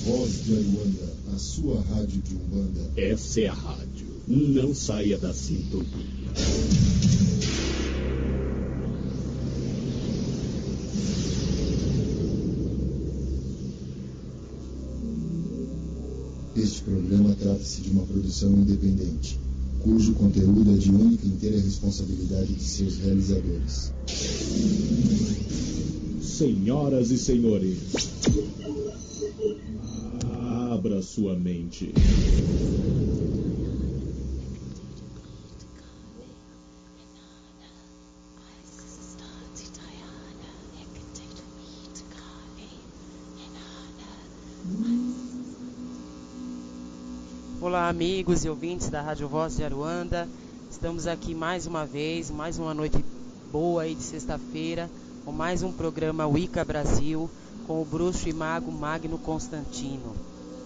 Voz de Aruanda, a sua rádio de Umbanda. Essa é a rádio. Não saia da sintonia. Este programa trata-se de uma produção independente, cujo conteúdo é de única e inteira responsabilidade de seus realizadores. Senhoras e senhores, abra sua mente. Olá, amigos e ouvintes da Rádio Voz de Aruanda. Estamos aqui mais uma vez, mais uma noite boa aí de sexta-feira, com mais um programa Wicca Brasil, com o bruxo e mago Magno Constantino.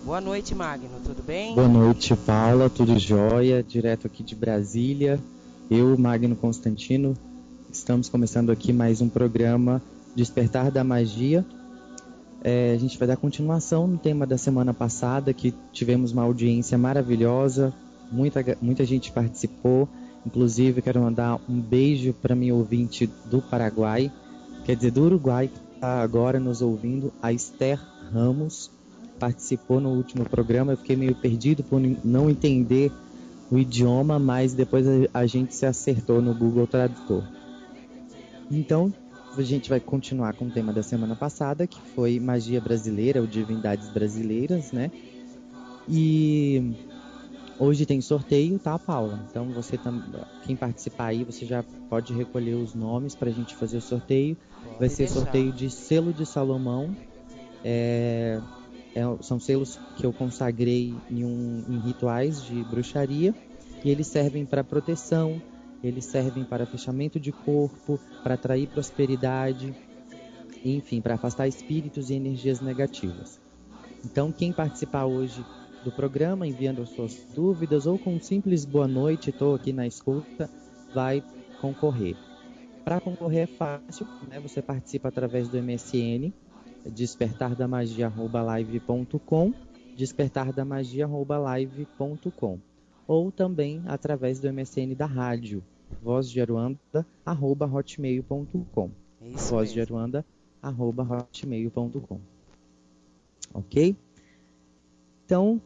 Boa noite, Magno, tudo bem? Boa noite, Paula, tudo jóia? Direto aqui de Brasília, eu, Magno Constantino, estamos começando aqui mais um programa Despertar da Magia. A gente vai dar continuação no tema da semana passada, que tivemos uma audiência maravilhosa, muita gente participou, inclusive quero mandar um beijo para minha ouvinte do Paraguai, quer dizer, do Uruguai, que está agora nos ouvindo, a Esther Ramos, participou no último programa. Eu fiquei meio perdido por não entender o idioma, mas depois a gente se acertou no Google Tradutor. Então, a gente vai continuar com o tema da semana passada, que foi magia brasileira ou divindades brasileiras, né? E hoje tem sorteio, tá, Paula? Então quem participar aí, você já pode recolher os nomes para a gente fazer o sorteio. Vai ser sorteio de selo de Salomão. São selos que eu consagrei em rituais de bruxaria, e eles servem para proteção, eles servem para fechamento de corpo, para atrair prosperidade, enfim, para afastar espíritos e energias negativas. Então, quem participar hoje do programa, enviando as suas dúvidas, ou com um simples boa noite, estou aqui na escuta, vai concorrer. Para concorrer é fácil, né? Você participa através do MSN, despertardamagia@live.com, despertardamagia@live.com, ou também através do MSN da rádio, vozdearuanda@hotmail.com, vozdearuanda@hotmail.com. Ok? Então,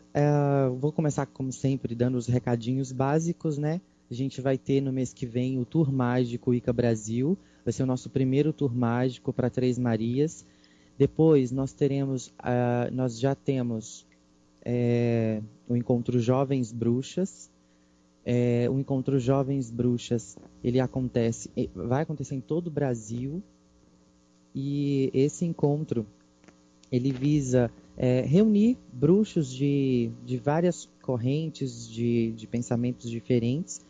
vou começar, como sempre, dando os recadinhos básicos, né? A gente vai ter no mês que vem o Tour Mágico Wicca Brasil. Vai ser o nosso primeiro Tour Mágico para Três Marias. Depois nós já temos o Encontro Jovens Bruxas. O Encontro Jovens Bruxas, vai acontecer em todo o Brasil. E esse encontro, ele visa reunir bruxos de várias correntes de pensamentos diferentes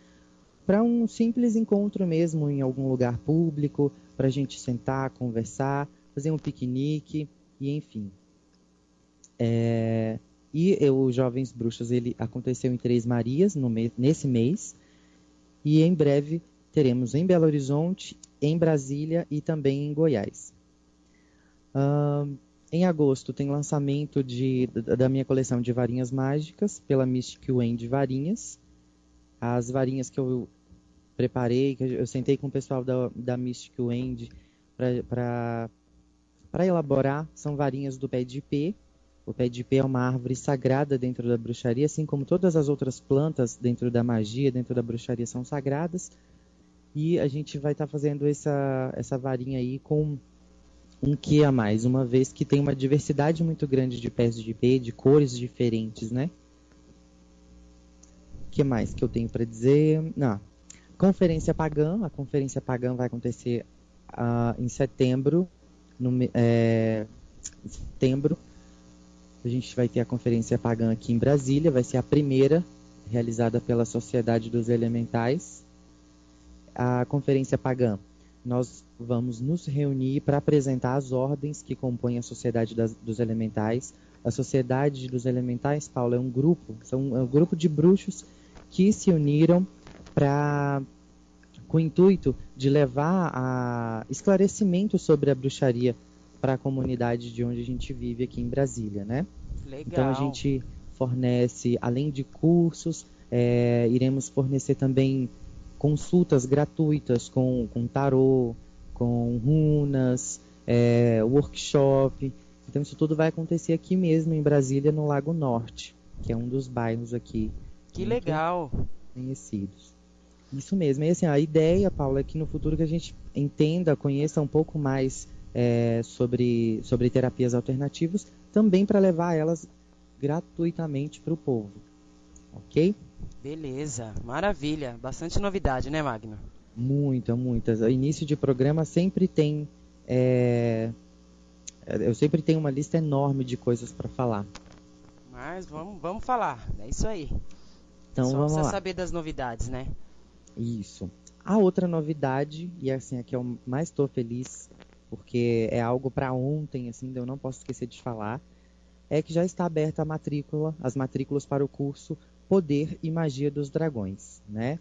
para um simples encontro mesmo em algum lugar público, para a gente sentar, conversar, fazer um piquenique e enfim. O Jovens Bruxas, ele aconteceu em Três Marias nesse mês, e em breve teremos em Belo Horizonte, em Brasília e também em Goiás. Em agosto tem lançamento da minha coleção de varinhas mágicas pela Mystic Wand Varinhas. As varinhas que eu preparei, que eu sentei com o pessoal da Mystic Wand para elaborar, são varinhas do pé de ipê. O pé de ipê é uma árvore sagrada dentro da bruxaria, assim como todas as outras plantas dentro da magia, dentro da bruxaria, são sagradas. E a gente vai estar fazendo essa varinha aí com um quê a mais, uma vez que tem uma diversidade muito grande de pés de ipê, de cores diferentes, né? O que mais que eu tenho para dizer? Conferência Pagã. A Conferência Pagã vai acontecer em setembro. Setembro. A gente vai ter a Conferência Pagã aqui em Brasília. Vai ser a primeira realizada pela Sociedade dos Elementais. A Conferência Pagã, nós vamos nos reunir para apresentar as ordens que compõem a Sociedade dos Elementais. A Sociedade dos Elementais, Paulo, é um grupo de bruxos que se uniram com o intuito de levar a esclarecimento sobre a bruxaria para a comunidade de onde a gente vive aqui em Brasília, né? Legal. Então a gente fornece, além de cursos, iremos fornecer também consultas gratuitas com tarô, com runas, workshop. Então isso tudo vai acontecer aqui mesmo em Brasília, no Lago Norte, que é um dos bairros aqui. Que legal. Conhecidos. Isso mesmo. E assim, a ideia, Paula, é que no futuro que a gente entenda, conheça um pouco mais sobre terapias alternativas, também para levar elas gratuitamente para o povo. Ok? Beleza, maravilha. Bastante novidade, né, Magno? Muitas. O início de programa sempre tem... eu sempre tenho uma lista enorme de coisas para falar. Mas vamos falar, é isso aí. Então Só vamos precisa lá. saber das novidades, né? Isso. A outra novidade, e assim, aqui eu mais estou feliz, porque é algo para ontem, assim, eu não posso esquecer de falar, é que já está aberta as matrículas para o curso Poder e Magia dos Dragões, né?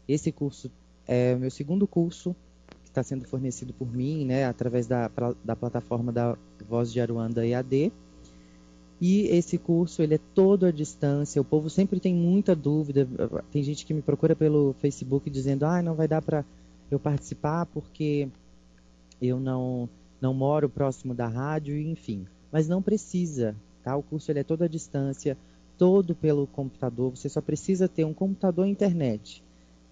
Esse curso é o meu segundo curso, que está sendo fornecido por mim, né, através da plataforma da Voz de Aruanda EAD. E esse curso, ele é todo à distância, o povo sempre tem muita dúvida, tem gente que me procura pelo Facebook dizendo, não vai dar para eu participar porque eu não moro próximo da rádio, enfim. Mas não precisa, tá? O curso ele é todo à distância, todo pelo computador, você só precisa ter um computador e internet.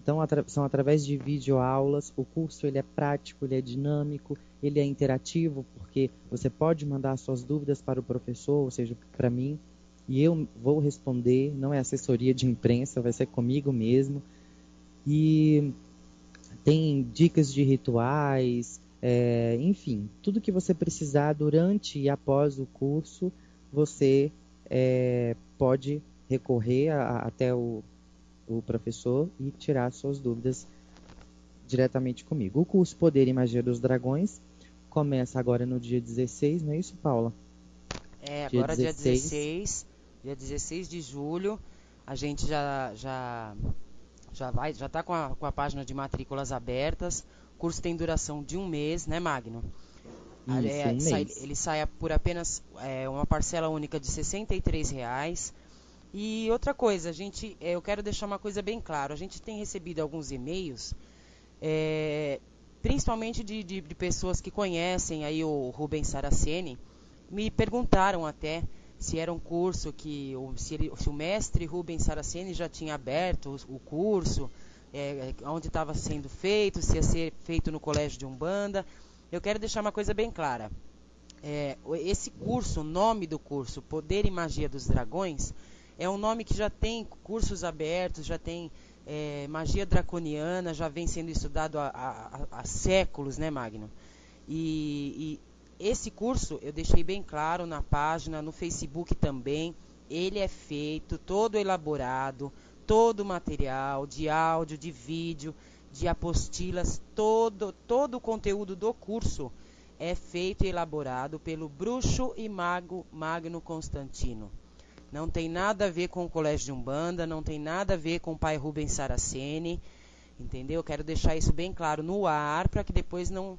Então, são através de videoaulas, o curso ele é prático, ele é dinâmico, ele é interativo, porque você pode mandar suas dúvidas para o professor, ou seja, para mim, e eu vou responder, não é assessoria de imprensa, vai ser comigo mesmo. E tem dicas de rituais, enfim, tudo que você precisar durante e após o curso, você pode recorrer até o professor e tirar suas dúvidas diretamente comigo. O curso Poder e Magia dos Dragões começa agora no dia 16, não é isso, Paula? Agora dia 16 de julho, a gente já está com a página de matrículas abertas. O curso tem duração de 1 mês, né, Magno? Isso, um mês. Ele sai por apenas uma parcela única de R$ 63,00. E outra coisa, eu quero deixar uma coisa bem clara. A gente tem recebido alguns e-mails, principalmente de pessoas que conhecem aí o Rubens Saraceni, me perguntaram até se era um curso se o mestre Rubens Saraceni já tinha aberto o curso, onde estava sendo feito, se ia ser feito no Colégio de Umbanda. Eu quero deixar uma coisa bem clara. Esse curso, o nome do curso, Poder e Magia dos Dragões, é um nome que já tem cursos abertos, já tem magia draconiana, já vem sendo estudado há séculos, né, Magno? E esse curso eu deixei bem claro na página, no Facebook também. Ele é feito, todo elaborado, todo o material de áudio, de vídeo, de apostilas, todo o conteúdo do curso é feito e elaborado pelo bruxo e mago Magno Constantino. Não tem nada a ver com o Colégio de Umbanda, não tem nada a ver com o pai Rubens Saraceni, entendeu? Eu quero deixar isso bem claro no ar, para que depois não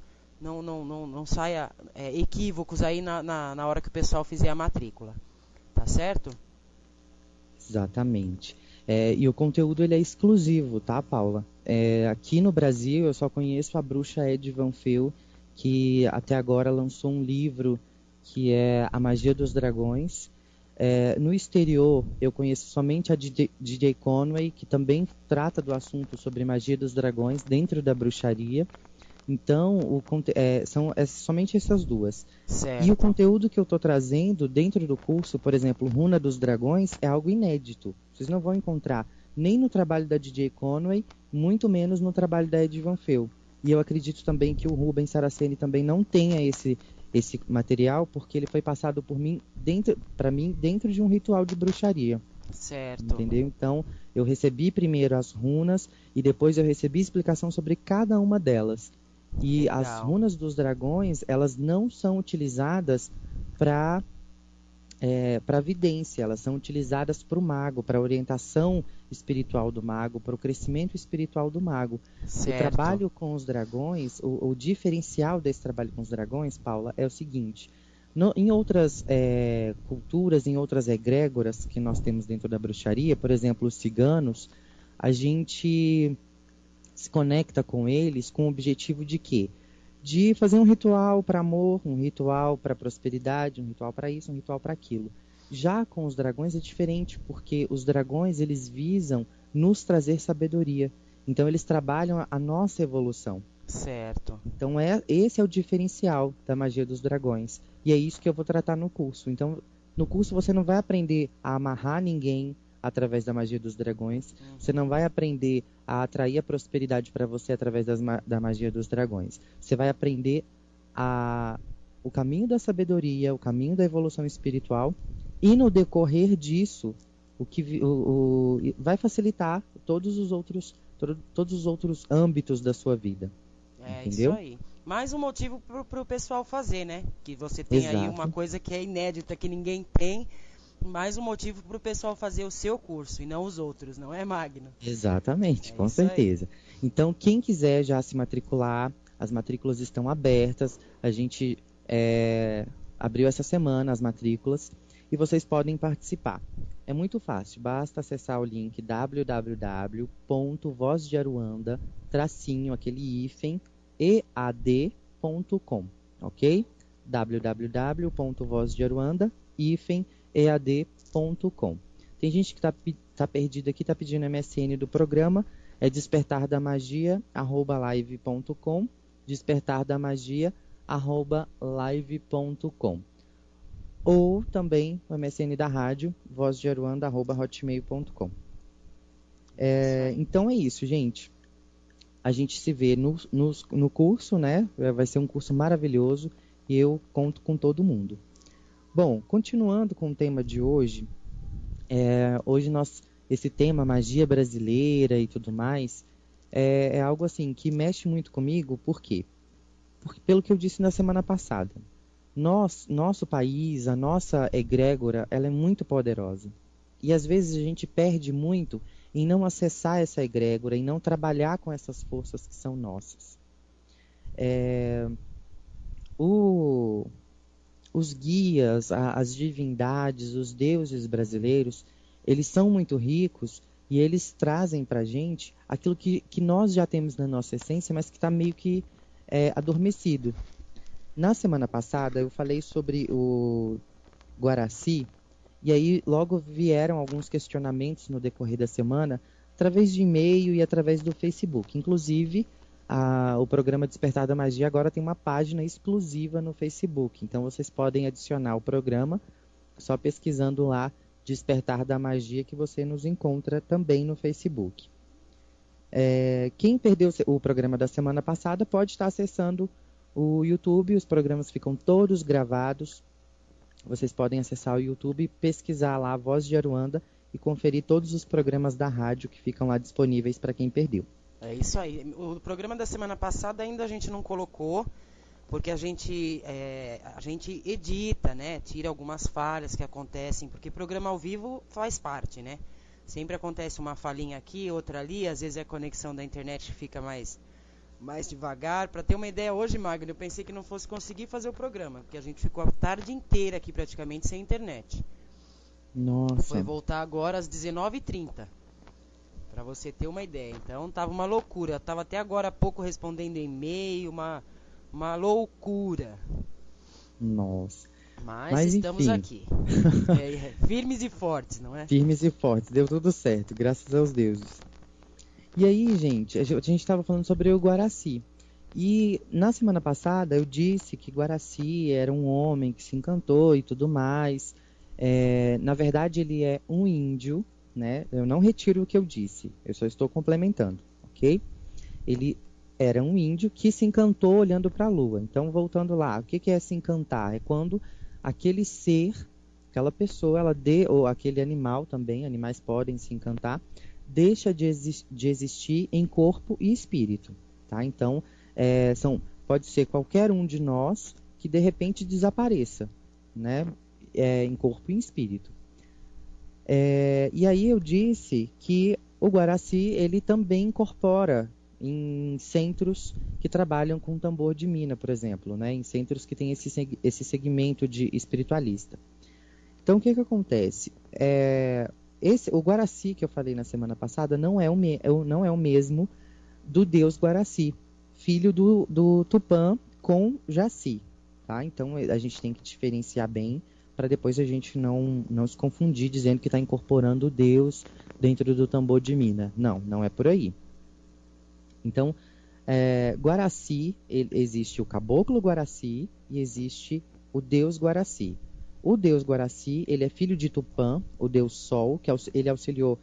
saia equívocos aí na hora que o pessoal fizer a matrícula. Tá certo? Exatamente. E o conteúdo ele é exclusivo, tá, Paula? Aqui no Brasil eu só conheço a bruxa Ed Van Feel, que até agora lançou um livro que é A Magia dos Dragões. No exterior, eu conheço somente a DJ Conway, que também trata do assunto sobre magia dos dragões dentro da bruxaria. Então, são somente essas duas. Certo. E o conteúdo que eu estou trazendo dentro do curso, por exemplo, Runa dos Dragões, é algo inédito. Vocês não vão encontrar nem no trabalho da DJ Conway, muito menos no trabalho da Ed Van Feel. E eu acredito também que o Rubens Saraceni também não tenha esse material, porque ele foi passado para mim dentro de um ritual de bruxaria. Certo. Entendeu? Então, eu recebi primeiro as runas e depois eu recebi explicação sobre cada uma delas. E legal. As runas dos dragões, elas não são utilizadas para para vidência, elas são utilizadas para o mago, para a orientação espiritual do mago, para o crescimento espiritual do mago. Certo. O trabalho com os dragões, o diferencial desse trabalho com os dragões, Paula, é o seguinte: em outras culturas, em outras egrégoras que nós temos dentro da bruxaria, por exemplo, os ciganos, a gente se conecta com eles com o objetivo de quê? De fazer um ritual para amor, um ritual para prosperidade, um ritual para isso, um ritual para aquilo. Já com os dragões é diferente, porque os dragões eles visam nos trazer sabedoria. Então eles trabalham a nossa evolução. Certo. Então esse é o diferencial da magia dos dragões. E é isso que eu vou tratar no curso. Então no curso você não vai aprender a amarrar ninguém através da magia dos dragões. Você não vai aprender a atrair a prosperidade para você através da magia dos dragões. Você vai aprender o caminho da sabedoria, o caminho da evolução espiritual, e no decorrer disso, vai facilitar todos os outros âmbitos da sua vida. Entendeu? Isso aí. Mais um motivo para o pessoal fazer, né? Que você tem aí uma coisa que é inédita, que ninguém tem. Mais um motivo para o pessoal fazer o seu curso e não os outros, não é, Magno? Exatamente, com certeza. Aí. Então, quem quiser já se matricular, as matrículas estão abertas. A gente abriu essa semana as matrículas e vocês podem participar. É muito fácil, basta acessar o link www.vozdearuanda, aquele hífen, ead.com, ok? www.vozdearuanda, ead.com. Tem gente que tá perdida aqui, tá pedindo MSN do programa, é despertardamagia@live.com, despertardamagia@live.com. Ou também o MSN da rádio, vozdearuanda@hotmail.com. Então é isso, gente. A gente se vê no curso, né? Vai ser um curso maravilhoso e eu conto com todo mundo. Bom, continuando com o tema de hoje, hoje esse tema nossa brasileira e tudo mais, é algo assim que mexe muito comigo. Por quê? Porque, pelo que eu disse na semana passada, nosso país, a nossa egrégora, ela é muito poderosa. E às vezes a gente perde muito em não acessar essa egrégora, em não trabalhar com essas forças que são nossas. Os guias, as divindades, os deuses brasileiros, eles são muito ricos e eles trazem para a gente aquilo que nós já temos na nossa essência, mas que está meio que adormecido. Na semana passada eu falei sobre o Guaraci, e aí logo vieram alguns questionamentos no decorrer da semana, através de e-mail e através do Facebook. Inclusive, o programa Despertar da Magia agora tem uma página exclusiva no Facebook. Então vocês podem adicionar o programa só pesquisando lá Despertar da Magia, que você nos encontra também no Facebook. Quem perdeu o programa da semana passada pode estar acessando o YouTube. Os programas ficam todos gravados. Vocês podem acessar o YouTube, pesquisar lá a Voz de Aruanda e conferir todos os programas da rádio que ficam lá disponíveis para quem perdeu. É isso aí. O programa da semana passada ainda a gente não colocou, porque a gente edita, né? Tira algumas falhas que acontecem, porque programa ao vivo faz parte, né? Sempre acontece uma falhinha aqui, outra ali, às vezes a conexão da internet fica mais devagar. Para ter uma ideia, hoje, Magno, eu pensei que não fosse conseguir fazer o programa, porque a gente ficou a tarde inteira aqui praticamente sem internet. Nossa. Foi voltar agora às 19h30, para você ter uma ideia. Então tava uma loucura. Eu tava até agora há pouco respondendo e-mail, uma loucura. Nossa. Mas estamos aqui. Firmes e fortes, não é? Firmes e fortes. Deu tudo certo, graças aos deuses. E aí, gente, a gente estava falando sobre o Guaraci. E na semana passada eu disse que Guaraci era um homem que se encantou e tudo mais. Na verdade, ele é um índio, né? Eu não retiro o que eu disse, eu só estou complementando, ok? Ele era um índio que se encantou olhando para a lua. Então, voltando lá, o que é se encantar? É quando aquele ser, aquela pessoa, ou aquele animal também, animais podem se encantar, deixa de existir em corpo e espírito, tá? Então, pode ser qualquer um de nós que de repente desapareça, né? em corpo e em espírito. E aí eu disse que o Guaraci, ele também incorpora em centros que trabalham com tambor de mina, por exemplo, né? Em centros que têm esse segmento de espiritualista. Então, o que acontece? O Guaraci que eu falei na semana passada não é o mesmo do deus Guaraci, filho do Tupã com Jaci, tá? Então, a gente tem que diferenciar bem para depois a gente não se confundir dizendo que está incorporando o deus dentro do tambor de mina. Não é por aí. Então, Guaraci, existe o caboclo Guaraci e existe o deus Guaraci. O deus Guaraci, ele é filho de Tupã, o deus Sol, que ele auxiliou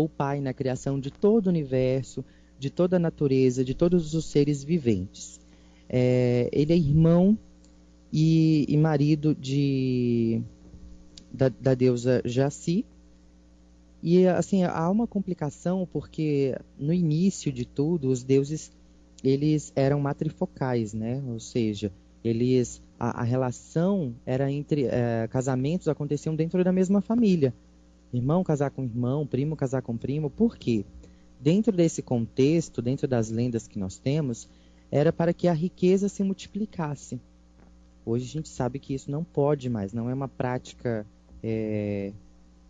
o pai na criação de todo o universo, de toda a natureza, de todos os seres viventes. Ele é irmão e marido da deusa Jaci. E assim, há uma complicação porque no início de tudo os deuses eles eram matrifocais, né? Ou seja, a relação era entre casamentos aconteciam dentro da mesma família. Irmão casar com irmão, primo casar com primo. Por quê? Dentro desse contexto, dentro das lendas que nós temos, era para que a riqueza se multiplicasse. Hoje a gente sabe que isso não pode mais, não é uma prática...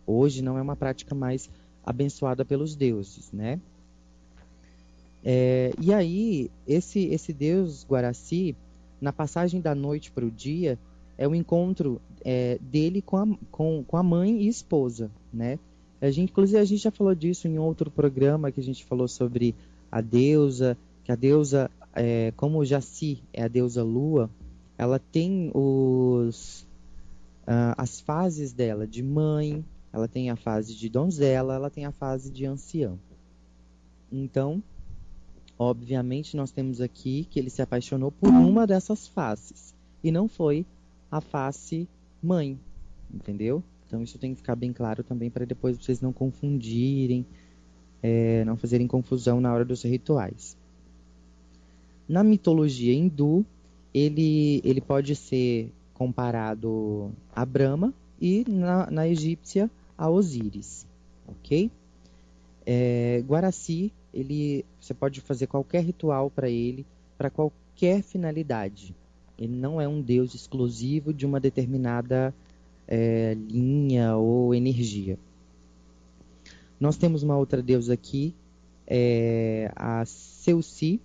Hoje não é uma prática mais abençoada pelos deuses, né? E aí, esse deus Guaraci, na passagem da noite para o dia, é o encontro dele com a mãe e esposa, né? Inclusive, a gente já falou disso em outro programa, que a gente falou sobre a deusa, que a deusa, como Jaci é a deusa lua, ela tem as fases dela de mãe, ela tem a fase de donzela, ela tem a fase de anciã. Então, obviamente, nós temos aqui que ele se apaixonou por uma dessas faces. E não foi a face mãe, entendeu? Então, isso tem que ficar bem claro também para depois vocês não confundirem, não fazerem confusão na hora dos rituais. Na mitologia hindu, ele pode ser comparado a Brahma e na egípcia a Osíris, ok? Guaraci, você pode fazer qualquer ritual para ele, para qualquer finalidade. Ele não é um deus exclusivo de uma determinada linha ou energia. Nós temos uma outra deusa aqui, a Seuci.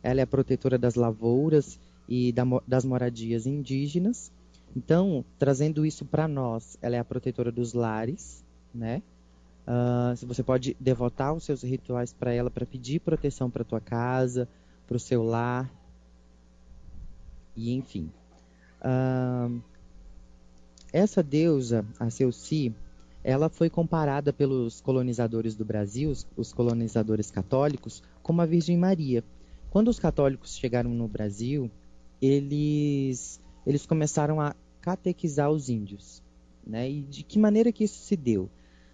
Ela é a protetora das lavouras e das moradias indígenas. Então, trazendo isso para nós, ela é a protetora dos lares, né? Você pode devotar os seus rituais para ela, para pedir proteção para a tua casa, para o seu lar, e enfim. Essa deusa, a Seuci, ela foi comparada pelos colonizadores do Brasil, os colonizadores católicos, como a Virgem Maria. Quando os católicos chegaram no Brasil, eles começaram a catequizar os índios, né? E de que maneira que isso se deu?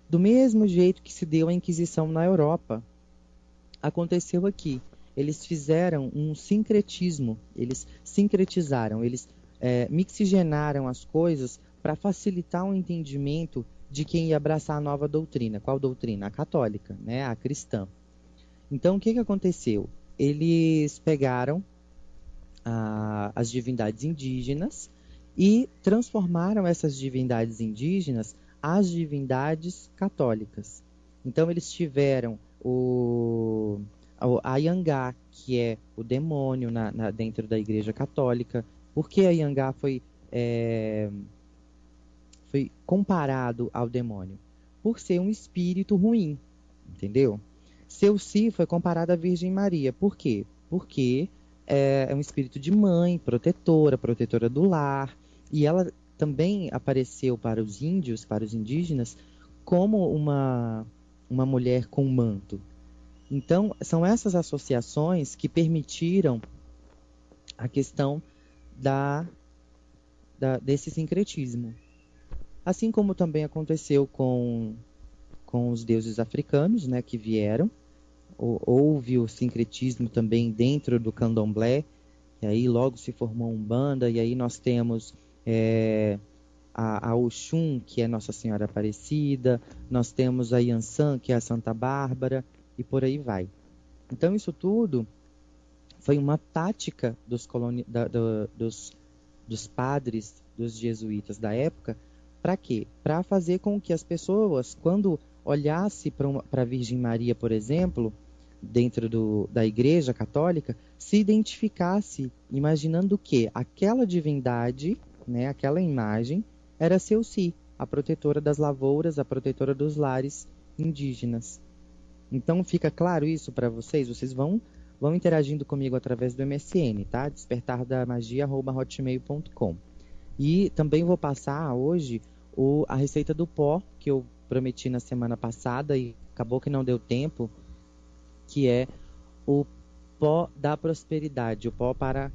Do mesmo jeito que se deu a Inquisição na Europa, aconteceu aqui. Eles fizeram um sincretismo, eles sincretizaram, eles mixigenaram as coisas para facilitar o entendimento de quem ia abraçar a nova doutrina. Qual doutrina? A católica, né? A cristã. Então, o que aconteceu? Eles pegaram as divindades indígenas e transformaram essas divindades indígenas as divindades católicas. Então, eles tiveram a Iangá, que é o demônio dentro da Igreja Católica. Por que a Iangá foi comparado ao demônio? Por ser um espírito ruim, entendeu? Seuci foi comparado à Virgem Maria. Por quê? Porque é um espírito de mãe, protetora do lar, e ela também apareceu para os índios, para os indígenas, como uma mulher com manto. Então, são essas associações que permitiram a questão desse sincretismo. Assim como também aconteceu com os deuses africanos, né, que vieram. Houve o sincretismo também dentro do candomblé, E aí logo se formou a Umbanda, e aí nós temos a Oxum, que é Nossa Senhora Aparecida, nós temos a Yansan, que é a Santa Bárbara, e por aí vai. Então isso tudo foi uma tática dos padres, dos jesuítas da época. Para quê? Para fazer com que as pessoas, quando olhassem para a Virgem Maria, por exemplo, dentro da Igreja Católica, se identificasse imaginando que aquela divindade, né, aquela imagem, era seu si, a protetora das lavouras, a protetora dos lares indígenas. Então fica claro isso para vocês? Vocês vão interagindo comigo através do MSN, tá? despertardamagia@hotmail.com. E também vou passar hoje a receita do pó, que eu prometi na semana passada e acabou que não deu tempo, que é o pó da prosperidade, o pó para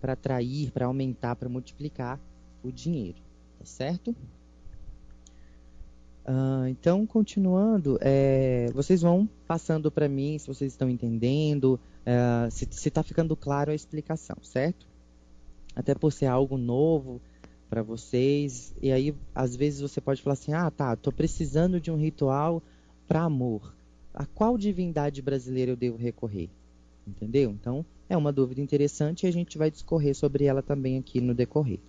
atrair, para aumentar, para multiplicar o dinheiro, tá certo? Então, continuando, vocês vão passando para mim se vocês estão entendendo, se está ficando claro a explicação, certo? Até por ser algo novo para vocês, e aí às vezes você pode falar assim, estou precisando de um ritual para amor. A qual divindade brasileira eu devo recorrer? Entendeu? Então, é uma dúvida interessante e a gente vai discorrer sobre ela também aqui no decorrer.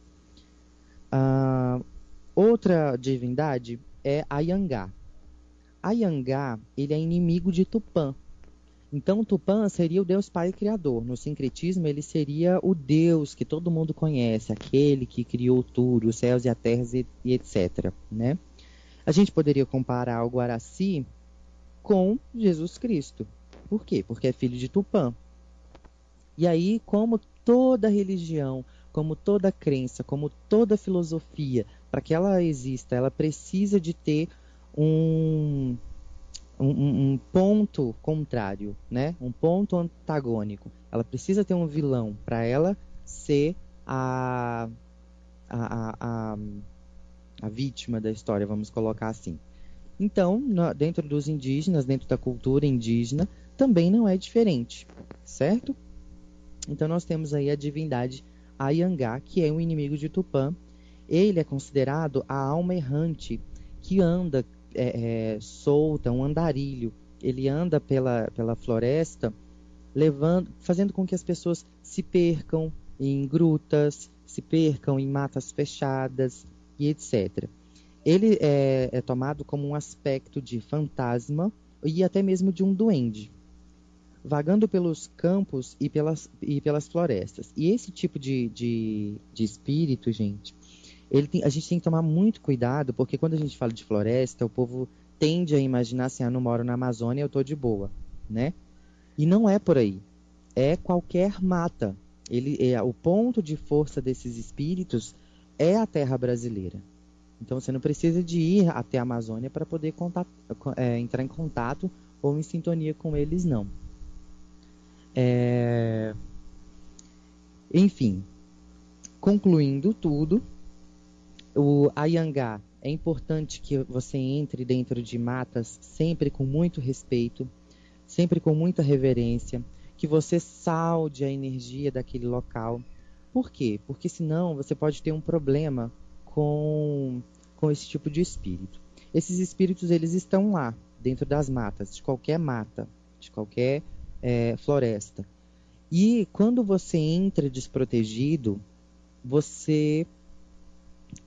Outra divindade é a Yangá. A Yangá, ele é inimigo de Tupã. Então, Tupã seria o Deus Pai Criador. No sincretismo, ele seria o Deus que todo mundo conhece, aquele que criou tudo, os céus e a terra e etc. Né? A gente poderia comparar o Guaraci com Jesus Cristo. Por quê? Porque é filho de Tupã. E aí, como toda religião, como toda crença, como toda filosofia, para que ela exista, ela precisa de ter um ponto contrário, né? Um ponto antagônico. Ela precisa ter um vilão para ela ser a vítima da história, vamos colocar assim. Então, dentro dos indígenas, dentro da cultura indígena, também não é diferente, certo? Então nós temos aí a divindade Ayangá, que é um inimigo de Tupã. Ele é considerado a alma errante que anda solta, um andarilho. Ele anda pela floresta, fazendo com que as pessoas se percam em grutas, se percam em matas fechadas e etc. Ele é tomado como um aspecto de fantasma e até mesmo de um duende, vagando pelos campos e pelas florestas. E esse tipo de espírito, gente, a gente tem que tomar muito cuidado, porque quando a gente fala de floresta, o povo tende a imaginar assim, eu não moro na Amazônia, eu estou de boa, né? E não é por aí. É qualquer mata. O ponto de força desses espíritos é a terra brasileira. Então você não precisa de ir até a Amazônia para poder entrar em contato ou em sintonia com eles, não. Enfim, concluindo tudo, o Ayangá, é importante que você entre dentro de matas sempre com muito respeito, sempre com muita reverência, que você salde a energia daquele local. Por quê? Porque senão você pode ter um problema com esse tipo de espírito. Esses espíritos, eles estão lá, dentro das matas, de qualquer mata, de qualquer floresta. E quando você entra desprotegido, você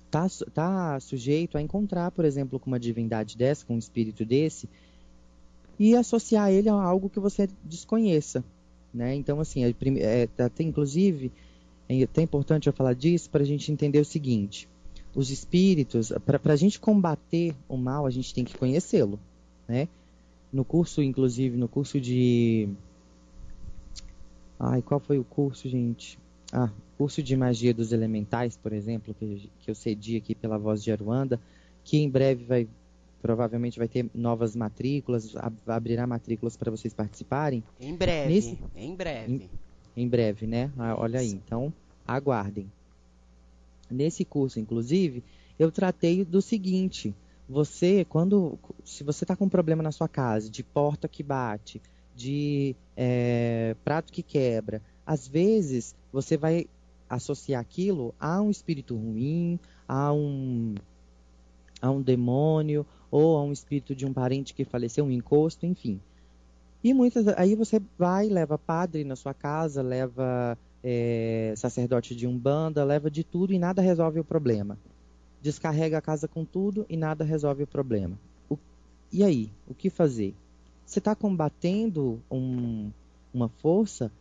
está sujeito a encontrar, por exemplo, com uma divindade dessa, com um espírito desse, e associar ele a algo que você desconheça, né? Então, assim, inclusive, é até importante eu falar disso para a gente entender o seguinte: os espíritos, para a gente combater o mal, a gente tem que conhecê-lo, né? No curso, inclusive, no curso de... qual foi o curso, gente? Curso de Magia dos Elementais, por exemplo, que eu cedi aqui pela Voz de Aruanda, que em breve provavelmente vai ter novas matrículas, abrirá matrículas para vocês participarem. Em breve, em breve, né? Olha aí, então aguardem. Nesse curso, inclusive, eu tratei do seguinte: se você está com um problema na sua casa, de porta que bate, de prato que quebra, às vezes você vai associar aquilo a um espírito ruim, a um demônio, ou a um espírito de um parente que faleceu, um encosto, enfim. E aí você vai, leva padre na sua casa, leva sacerdote de umbanda, leva de tudo e nada resolve o problema. Descarrega a casa com tudo e nada resolve o problema. E aí, o que fazer? Você está combatendo uma força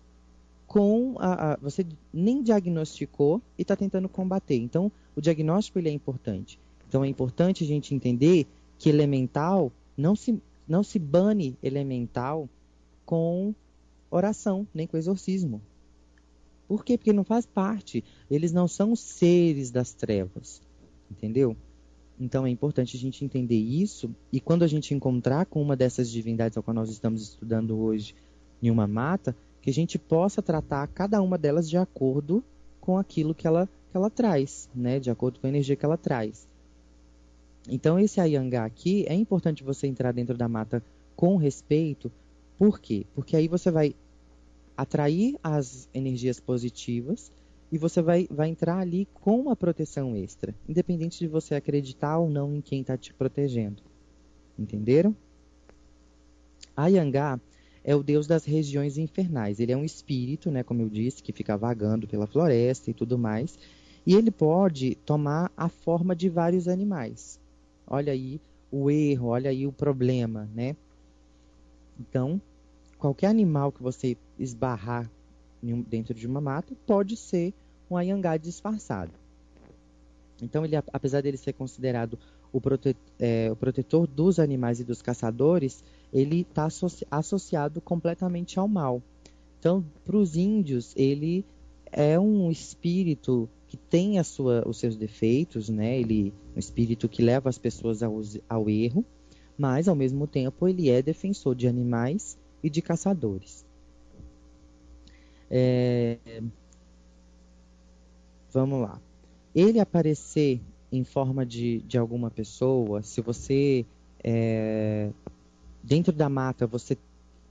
com você nem diagnosticou e está tentando combater. Então, o diagnóstico ele é importante. Então, é importante a gente entender que elemental, não se bane elemental com oração, nem com exorcismo. Por quê? Porque não faz parte. Eles não são seres das trevas. Entendeu? Então, é importante a gente entender isso. E quando a gente encontrar com uma dessas divindades ao qual nós estamos estudando hoje em uma mata, que a gente possa tratar cada uma delas de acordo com aquilo que ela traz, né? De acordo com a energia que ela traz. Então, esse Ayangá aqui, é importante você entrar dentro da mata com respeito. Por quê? Porque aí você vai atrair as energias positivas e você vai entrar ali com uma proteção extra, independente de você acreditar ou não em quem está te protegendo. Entenderam? Ayangá é o deus das regiões infernais. Ele é um espírito, né, como eu disse, que fica vagando pela floresta e tudo mais. E ele pode tomar a forma de vários animais. Olha aí o erro, olha aí o problema, né? Então, qualquer animal que você esbarrar dentro de uma mata pode ser um Ayangá disfarçado. Então, ele, apesar dele ser considerado o protetor dos animais e dos caçadores, ele está associado completamente ao mal. Então, para os índios, ele é um espírito que tem os seus defeitos, né? Ele é um espírito que leva as pessoas ao erro, mas, ao mesmo tempo, ele é defensor de animais e de caçadores. Vamos lá. Ele aparecer em forma de alguma pessoa, se você, dentro da mata, você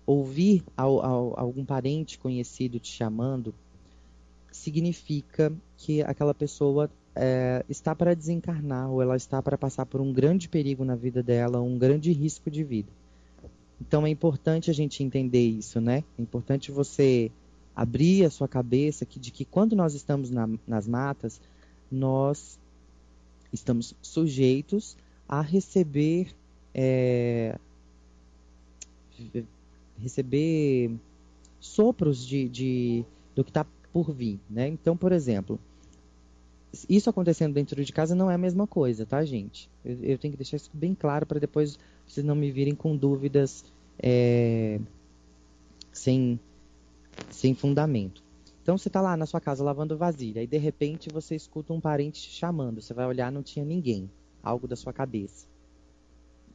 ouvir algum parente conhecido te chamando, significa que aquela pessoa está para desencarnar ou ela está para passar por um grande perigo na vida dela, um grande risco de vida. Então é importante a gente entender isso, né? É importante você abrir a sua cabeça de que quando nós estamos nas matas, nós estamos sujeitos a receber sopros do que está por vir, né? Então, por exemplo, isso acontecendo dentro de casa não é a mesma coisa, tá, gente? Eu tenho que deixar isso bem claro para depois vocês não me virem com dúvidas sem fundamento. Então, você está lá na sua casa lavando vasilha e, de repente, você escuta um parente te chamando. Você vai olhar, não tinha ninguém. Algo da sua cabeça.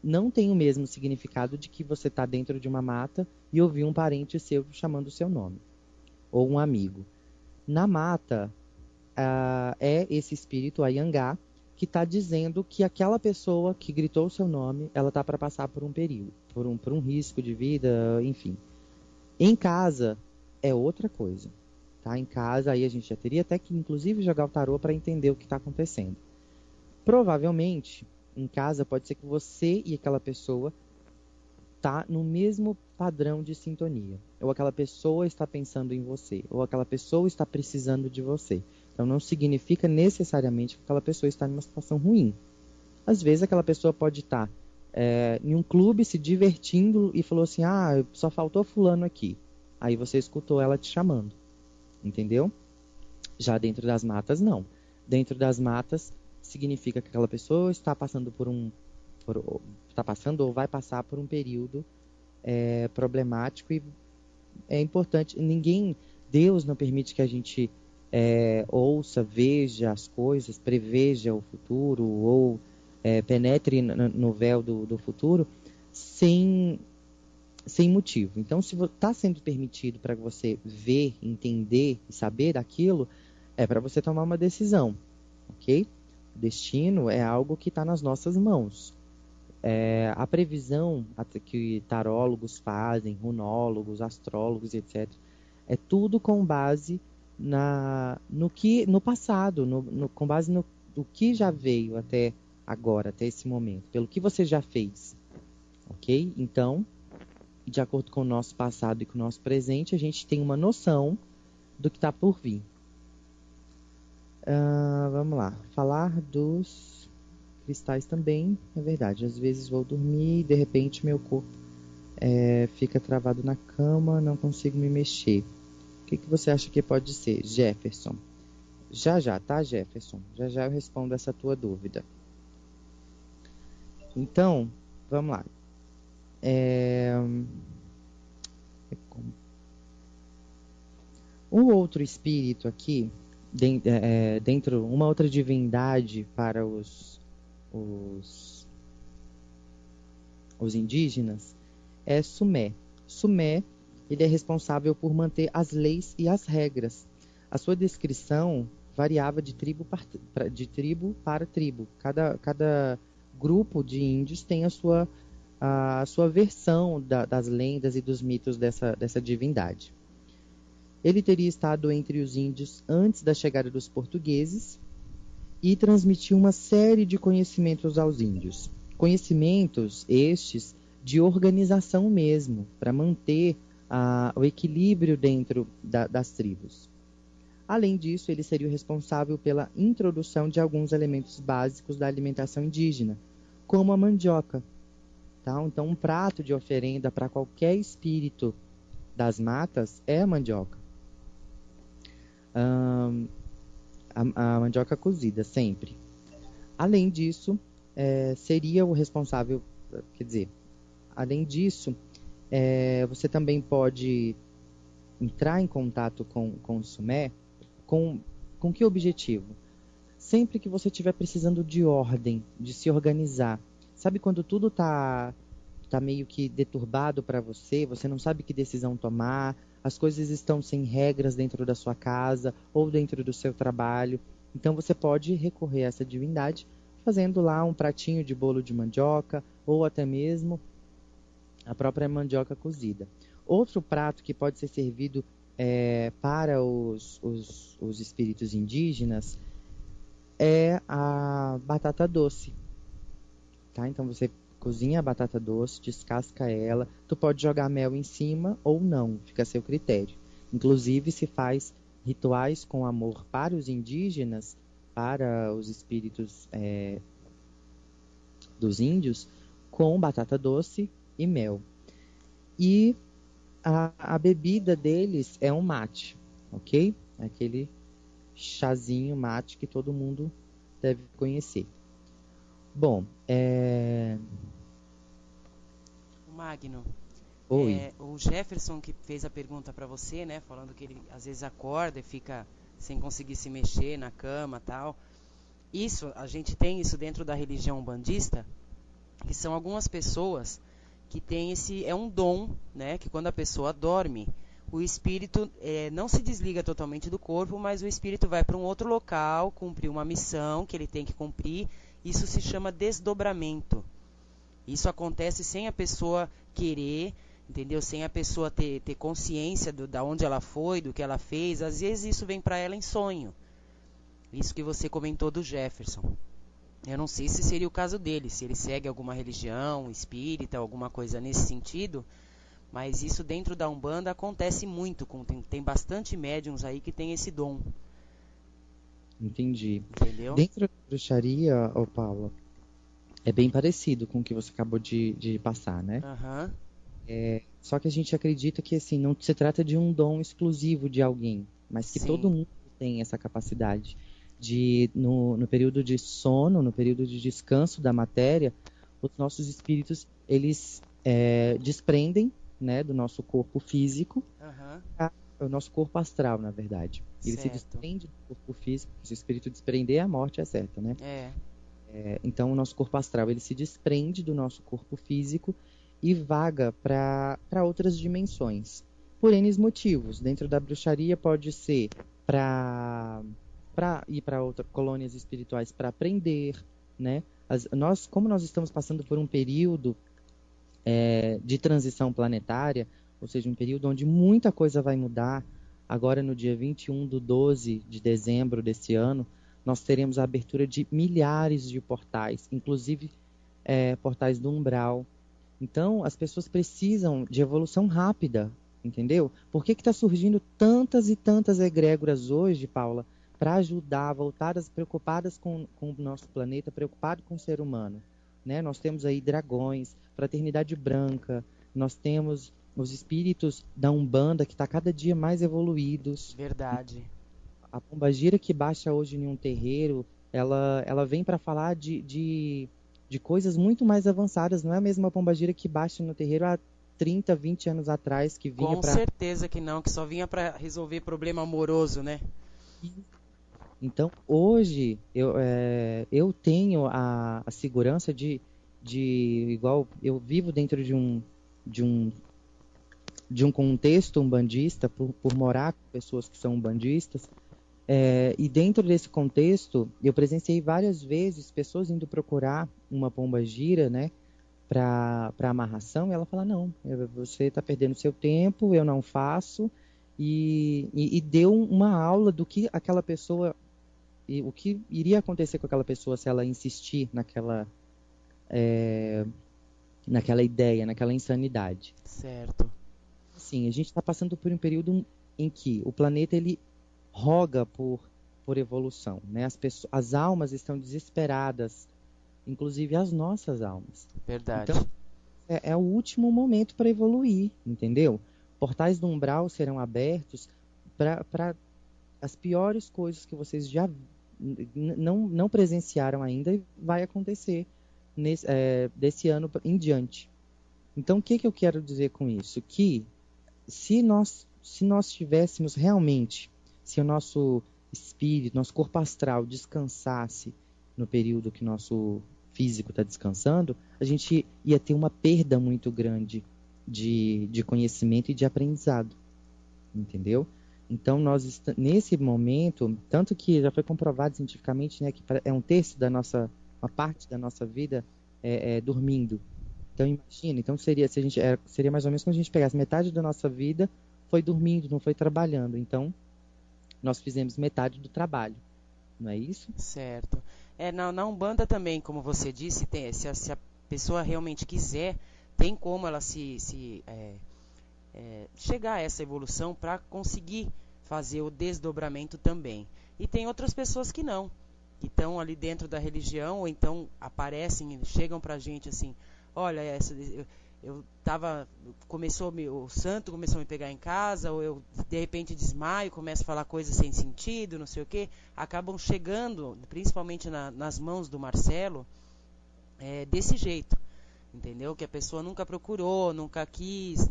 Não tem o mesmo significado de que você está dentro de uma mata e ouviu um parente seu chamando o seu nome. Ou um amigo. Na mata, é esse espírito, Ayangá, que está dizendo que aquela pessoa que gritou o seu nome, ela está para passar por um perigo, por um risco de vida, enfim. Em casa, é outra coisa. Tá? Em casa, aí a gente já teria até que, inclusive, jogar o tarô para entender o que está acontecendo. Provavelmente, em casa, pode ser que você e aquela pessoa tá no mesmo padrão de sintonia. Ou aquela pessoa está pensando em você, ou aquela pessoa está precisando de você. Então, não significa necessariamente que aquela pessoa está em uma situação ruim. Às vezes, aquela pessoa pode estar em um clube se divertindo e falou assim, só faltou fulano aqui. Aí você escutou ela te chamando. Entendeu? Já dentro das matas, não. Dentro das matas, significa que aquela pessoa está passando está passando ou vai passar por um período problemático e é importante. Deus não permite que a gente ouça, veja as coisas, preveja o futuro ou penetre no véu do futuro sem motivo. Então, se está sendo permitido para você ver, entender e saber daquilo, é para você tomar uma decisão, ok? O destino é algo que está nas nossas mãos. A previsão que tarólogos fazem, runólogos, astrólogos, etc., É tudo com base no passado, com base no que já veio até agora, até esse momento, pelo que você já fez, ok? Então, de acordo com o nosso passado e com o nosso presente, a gente tem uma noção do que está por vir. Vamos lá, falar dos cristais também, é verdade. Às vezes vou dormir e de repente meu corpo fica travado na cama, não consigo me mexer. O que você acha que pode ser, Jefferson? Já, tá, Jefferson? Já eu respondo essa tua dúvida. Então, vamos lá. Um outro espírito aqui, dentro, uma outra divindade para os indígenas, é Sumé. Sumé, ele é responsável por manter as leis e as regras. A sua descrição variava de tribo para tribo. Cada grupo de índios tem a sua versão das lendas e dos mitos dessa divindade. Ele teria estado entre os índios antes da chegada dos portugueses e transmitiu uma série de conhecimentos aos índios. Conhecimentos estes de organização mesmo, para manter o equilíbrio dentro das tribos. Além disso, ele seria o responsável pela introdução de alguns elementos básicos da alimentação indígena, como a mandioca. Tá? Então, um prato de oferenda para qualquer espírito das matas é a mandioca. A mandioca cozida, sempre. Além disso, seria o responsável, quer dizer, além disso, você também pode entrar em contato com o Sumé com que objetivo? Sempre que você estiver precisando de ordem, de se organizar. Sabe quando tudo tá meio que deturbado para você, você não sabe que decisão tomar, as coisas estão sem regras dentro da sua casa ou dentro do seu trabalho. Então você pode recorrer a essa divindade fazendo lá um pratinho de bolo de mandioca ou até mesmo a própria mandioca cozida. Outro prato que pode ser servido para os espíritos indígenas é a batata doce. Tá? Então você cozinha a batata doce, descasca ela, tu pode jogar mel em cima ou não, fica a seu critério. Inclusive se faz rituais com amor para os indígenas, para os espíritos dos índios, com batata doce e mel. E a bebida deles é um mate, ok? Aquele chazinho mate que todo mundo deve conhecer. Bom, Magno, Oi. o Jefferson que fez a pergunta para você, né, falando que ele às vezes acorda e fica sem conseguir se mexer na cama, tal. Isso, a gente tem isso dentro da religião umbandista, que são algumas pessoas que têm é um dom, né, que quando a pessoa dorme, o espírito não se desliga totalmente do corpo, mas o espírito vai para um outro local, cumprir uma missão que ele tem que cumprir. Isso se chama desdobramento. Isso acontece sem a pessoa querer, entendeu? Sem a pessoa ter consciência da onde ela foi, do que ela fez. Às vezes isso vem para ela em sonho. Isso que você comentou do Jefferson. Eu não sei se seria o caso dele, se ele segue alguma religião, espírita, alguma coisa nesse sentido, mas isso dentro da Umbanda acontece muito, tem bastante médiums aí que tem esse dom. Entendi. Entendeu? Dentro da bruxaria, Paula, é bem parecido com o que você acabou de passar, né? Uhum. Só que a gente acredita que assim, não se trata de um dom exclusivo de alguém, mas que Sim. todo mundo tem essa capacidade de, no período de sono, no período de descanso da matéria, os nossos espíritos, eles desprendem, né, do nosso corpo físico, o nosso corpo astral, na verdade. Ele se desprende do corpo físico, se o espírito desprender, a morte é certa, né? Então, o nosso corpo astral, ele se desprende do nosso corpo físico e vaga para outras dimensões. Por N motivos. Dentro da bruxaria pode ser para ir para outras colônias espirituais para aprender, né? Como nós estamos passando por um período de transição planetária, ou seja, um período onde muita coisa vai mudar. Agora, no dia 21/12 de dezembro desse ano, nós teremos a abertura de milhares de portais, inclusive portais do umbral. Então, as pessoas precisam de evolução rápida, entendeu? Por que está surgindo tantas e tantas egrégoras hoje, Paula, para ajudar, voltadas, preocupadas com o nosso planeta, preocupadas com o ser humano? Né? Nós temos aí dragões, fraternidade branca, nós temos os espíritos da Umbanda, que está cada dia mais evoluídos. Verdade. A pombagira que baixa hoje em um terreiro, ela vem para falar de coisas muito mais avançadas. Não é a mesma pombagira que baixa no terreiro há 30, 20 anos atrás, que vinha Com certeza que não, que só vinha para resolver problema amoroso, né? Então, hoje, eu tenho a segurança de igual, eu vivo dentro de um contexto umbandista, por morar com pessoas que são umbandistas, e dentro desse contexto, eu presenciei várias vezes pessoas indo procurar uma pombagira, né, para amarração, e ela fala, não, você está perdendo seu tempo, eu não faço, e deu uma aula do que aquela pessoa, e o que iria acontecer com aquela pessoa se ela insistir naquela ideia, naquela insanidade. Certo. Sim, a gente está passando por um período em que o planeta ele roga por evolução, né? As almas estão desesperadas, inclusive as nossas almas. Verdade. Então, é o último momento para evoluir, entendeu? Portais do umbral serão abertos para as piores coisas que vocês já não presenciaram ainda e vai acontecer desse ano em diante. Então, o que eu quero dizer com isso? Que se nós tivéssemos realmente, se o nosso espírito, nosso corpo astral descansasse no período que nosso físico está descansando, a gente ia ter uma perda muito grande de conhecimento e de aprendizado, entendeu? Então, nós nesse momento, tanto que já foi comprovado cientificamente, né, que é uma parte da nossa vida dormindo. Então, imagina, seria mais ou menos como a gente pegasse metade da nossa vida foi dormindo, não foi trabalhando. Então, nós fizemos metade do trabalho, não é isso? Certo. Na Umbanda também, como você disse, se a pessoa realmente quiser, tem como ela chegar a essa evolução para conseguir fazer o desdobramento também. E tem outras pessoas que não, que estão ali dentro da religião, ou então aparecem, chegam pra gente assim, olha, o santo começou a me pegar em casa, ou eu de repente desmaio, começo a falar coisas sem sentido, não sei o que, acabam chegando, principalmente nas mãos do Marcelo, desse jeito, entendeu? Que a pessoa nunca procurou, nunca quis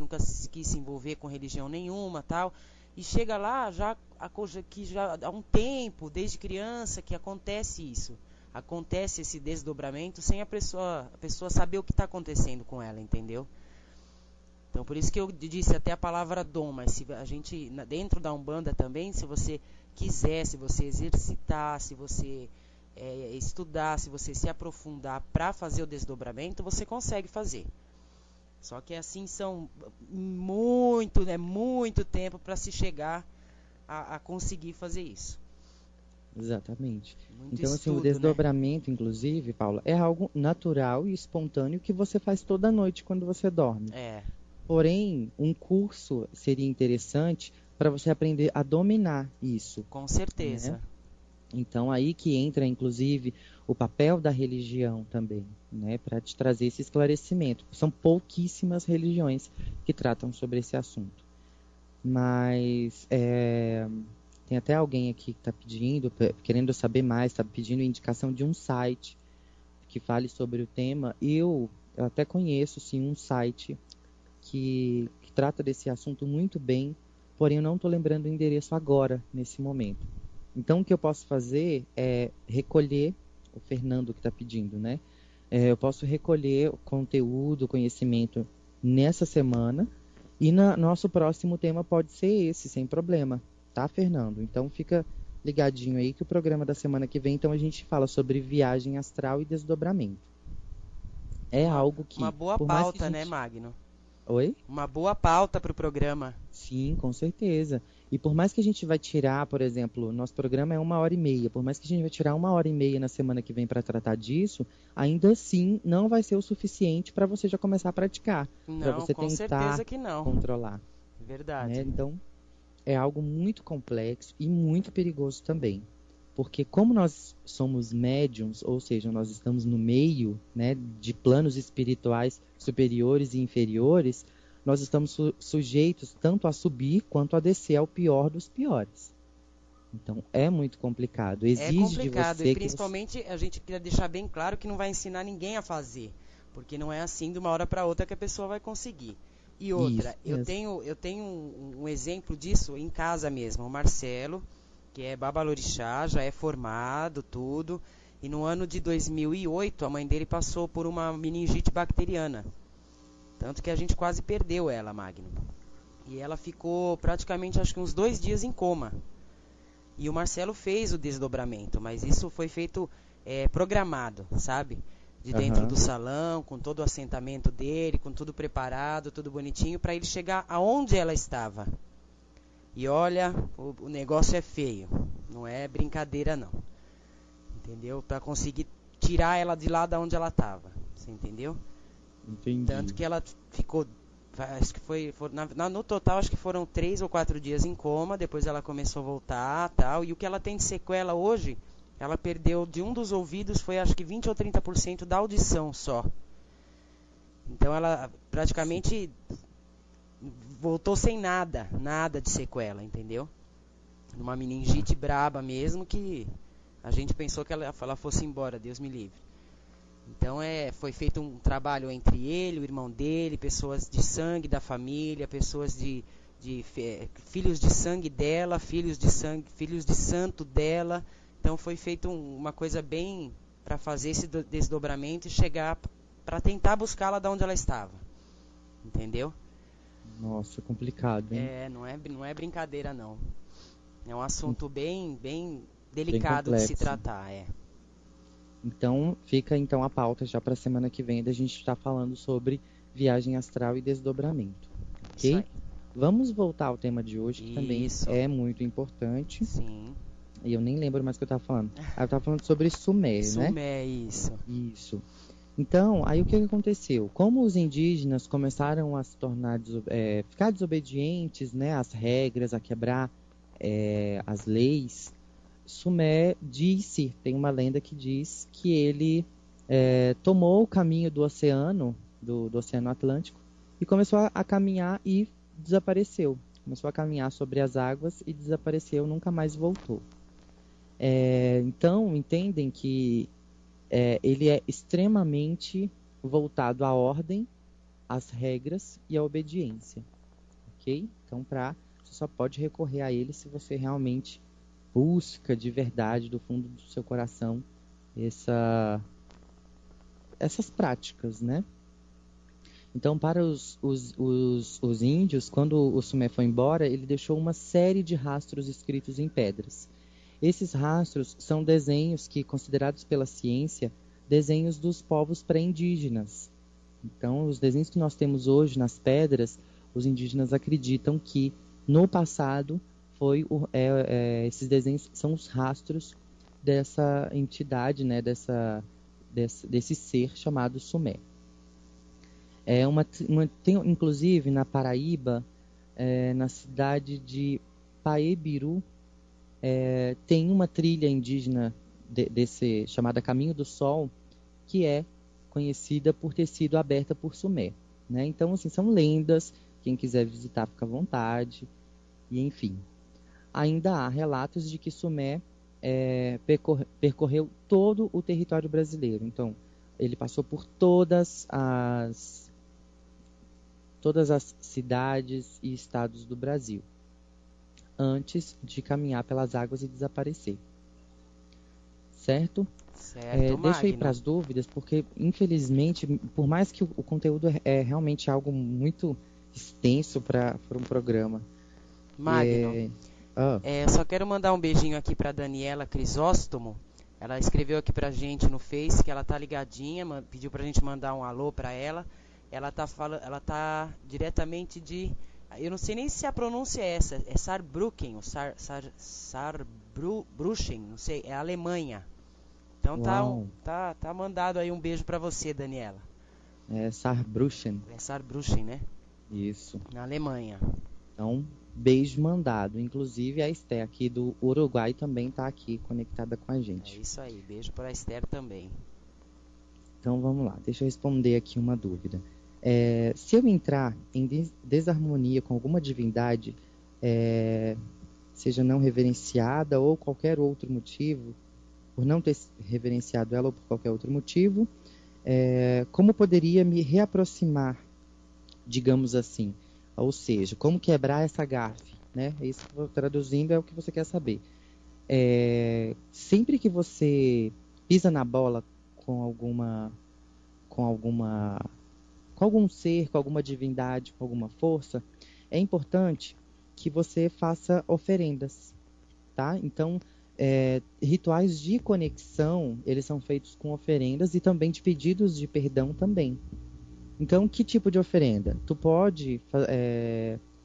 se envolver com religião nenhuma, tal, e chega lá já há um tempo, desde criança, que acontece isso. Acontece esse desdobramento sem a pessoa saber o que está acontecendo com ela, entendeu? Então, por isso que eu disse até a palavra dom, mas se a gente, dentro da Umbanda também, se você quiser, se você exercitar, se você estudar, se você se aprofundar para fazer o desdobramento, você consegue fazer. Só que assim são muito tempo para se chegar a conseguir fazer isso. Exatamente. Muito então, estudo, assim, o desdobramento, né? Inclusive, Paula, é algo natural e espontâneo que você faz toda noite quando você dorme. Porém, um curso seria interessante para você aprender a dominar isso. Com certeza. Né? Então, aí que entra, inclusive, o papel da religião também, né? Para te trazer esse esclarecimento. São pouquíssimas religiões que tratam sobre esse assunto. Mas tem até alguém aqui que está pedindo, querendo saber mais, está pedindo indicação de um site que fale sobre o tema. Eu até conheço, sim, um site que trata desse assunto muito bem, porém eu não estou lembrando o endereço agora, nesse momento. Então, o que eu posso fazer é recolher, o Fernando que está pedindo, né? Eu posso recolher o conteúdo, o conhecimento nessa semana, e nosso próximo tema pode ser esse, sem problema. Tá, Fernando? Então fica ligadinho aí que o programa da semana que vem, então a gente fala sobre viagem astral e desdobramento. É algo que... Uma boa pauta, né, Magno? Oi? Uma boa pauta para o programa. Sim, com certeza. E por mais que a gente vai tirar, por exemplo, nosso programa é 1h30, por mais que a gente vai tirar 1h30 na semana que vem para tratar disso, ainda assim não vai ser o suficiente para você já começar a praticar, para Não, você com tentar certeza que não. controlar. Verdade. Né? Então, é algo muito complexo e muito perigoso também. Porque como nós somos médiums, ou seja, nós estamos no meio, né, de planos espirituais superiores e inferiores, nós estamos sujeitos tanto a subir quanto a descer ao pior dos piores. Então, é muito complicado. Exige É complicado, de você e principalmente a gente queria deixar bem claro que não vai ensinar ninguém a fazer. Porque não é assim de uma hora para outra que a pessoa vai conseguir. E outra, eu tenho um exemplo disso em casa mesmo. O Marcelo, que é babalorixá, já é formado, tudo. E no ano de 2008, a mãe dele passou por uma meningite bacteriana. Tanto que a gente quase perdeu ela, Magno. E ela ficou praticamente, acho que uns 2 dias em coma. E o Marcelo fez o desdobramento, mas isso foi feito programado, sabe? De dentro do salão, com todo o assentamento dele, com tudo preparado, tudo bonitinho, para ele chegar aonde ela estava. E olha, o negócio é feio, não é brincadeira não. Entendeu? Para conseguir tirar ela de lá da onde ela estava, você entendeu? Entendi. Tanto que ela ficou, acho que no total acho que foram 3 ou 4 dias em coma, depois ela começou a voltar, tal, e o que ela tem de sequela hoje, ela perdeu de um dos ouvidos, foi acho que 20 ou 30% da audição só. Então ela praticamente voltou sem nada de sequela, entendeu? Numa meningite braba mesmo, que a gente pensou que ela fosse embora, Deus me livre. Então foi feito um trabalho entre ele, o irmão dele, pessoas de sangue da família, pessoas de filhos de sangue dela, filhos de santo dela. Então foi feito uma coisa bem para fazer esse desdobramento e chegar para tentar buscá-la de onde ela estava. Entendeu? Nossa, complicado, hein? Não é brincadeira não. É um assunto bem delicado de se tratar, Então, fica então a pauta já para a semana que vem da gente estar falando sobre viagem astral e desdobramento, ok? Isso aí. Vamos voltar ao tema de hoje, que também é muito importante. Sim. E eu nem lembro mais o que eu estava falando. Eu estava falando sobre Sumé, né? Sumé, isso. Isso. Então, aí o que aconteceu? Como os indígenas começaram a se tornar, ficar desobedientes, né, às regras, a quebrar as leis, Sumé tem uma lenda que diz que ele tomou o caminho do oceano, do Oceano Atlântico, e começou a caminhar e desapareceu. Começou a caminhar sobre as águas e desapareceu, nunca mais voltou. Então, entendem que ele é extremamente voltado à ordem, às regras e à obediência. Ok? Então, você só pode recorrer a ele se você realmente busca de verdade, do fundo do seu coração, essas práticas, né? Então, para os índios, quando o Sumé foi embora, ele deixou uma série de rastros escritos em pedras. Esses rastros são desenhos que, considerados pela ciência, desenhos dos povos pré-indígenas. Então, os desenhos que nós temos hoje nas pedras, os indígenas acreditam que, no passado, esses desenhos são os rastros dessa entidade, né, desse ser chamado Sumé. Inclusive, na Paraíba, na cidade de Paebiru, tem uma trilha indígena chamada Caminho do Sol, que é conhecida por ter sido aberta por Sumé, né? Então, assim, são lendas, quem quiser visitar fica à vontade, e enfim. Ainda há relatos de que Sumé percorreu todo o território brasileiro. Então, ele passou por todas as cidades e estados do Brasil, antes de caminhar pelas águas e desaparecer. Certo? Deixa eu ir para as dúvidas, porque, infelizmente, por mais que o conteúdo é realmente algo muito extenso para um programa. Magno, eu só quero mandar um beijinho aqui para Daniela Crisóstomo. Ela escreveu aqui pra gente no Face que ela tá ligadinha, pediu pra gente mandar um alô para ela. ela tá diretamente de, eu não sei nem se a pronúncia é essa, é Saarbrücken, ou Saarbrücken, não sei, é Alemanha. Então Uau. tá mandado aí um beijo pra você, Daniela. É Saarbrücken. É Saarbrücken, né? Isso. Na Alemanha. Então, beijo mandado. Inclusive, a Esther aqui do Uruguai também está aqui conectada com a É gente. isso aí, beijo pra Esther também. Então, vamos lá. Deixa eu responder aqui uma dúvida. Se eu entrar em desarmonia com alguma divindade, seja não reverenciada ou qualquer outro motivo, por não ter reverenciado ela ou por qualquer outro motivo, como poderia me reaproximar, digamos assim? Ou seja, como quebrar essa gafe, né? Isso que eu estou traduzindo é o que você quer saber. Sempre que você pisa na bola com algum ser, com alguma divindade, com alguma força, é importante que você faça oferendas, tá? Então, rituais de conexão, eles são feitos com oferendas e também de pedidos de perdão também. Então, que tipo de oferenda? Tu pode,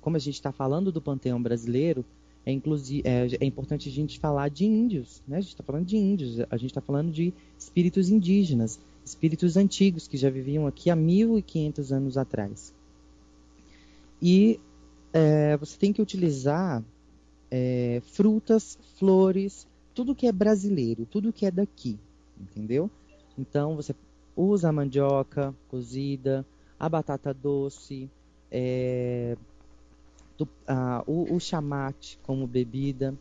como a gente está falando do panteão brasileiro, é importante a gente falar de índios, né? A gente está falando de índios, a gente está falando de espíritos indígenas, espíritos antigos que já viviam aqui há 1500 anos atrás. E você tem que utilizar frutas, flores, tudo que é brasileiro, tudo que é daqui, entendeu? Então, você usa a mandioca cozida, a batata doce, o chamate como bebida.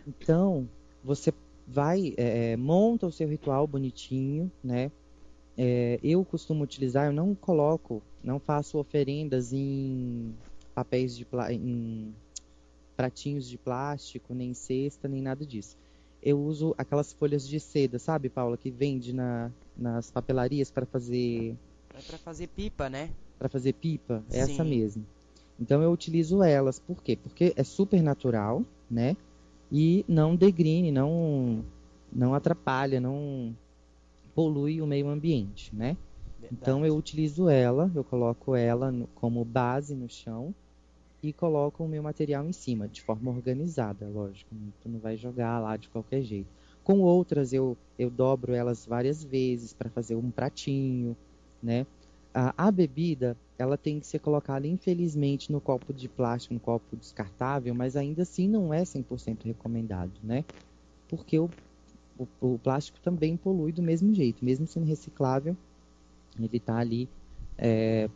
Então, você monta o seu ritual bonitinho, né? Eu costumo utilizar, eu não faço oferendas em papéis em pratinhos de plástico, nem cesta, nem nada disso. Eu uso aquelas folhas de seda, sabe, Paula, que vende nas papelarias para fazer... É pra fazer pipa, né? Para fazer pipa, Sim. essa mesmo. Então eu utilizo elas, por quê? Porque é super natural, né? E não degrine, não atrapalha, não polui o meio ambiente, né? Verdade. Então eu utilizo eu coloco ela como base no chão e coloco o meu material em cima, de forma organizada, lógico. Tu não vai jogar lá de qualquer jeito. Com outras eu dobro elas várias vezes para fazer um pratinho, né? A bebida, ela tem que ser colocada, infelizmente, no copo de plástico, no copo descartável, mas ainda assim não é 100% recomendado, né? Porque o plástico também polui do mesmo jeito, mesmo sendo reciclável, ele está ali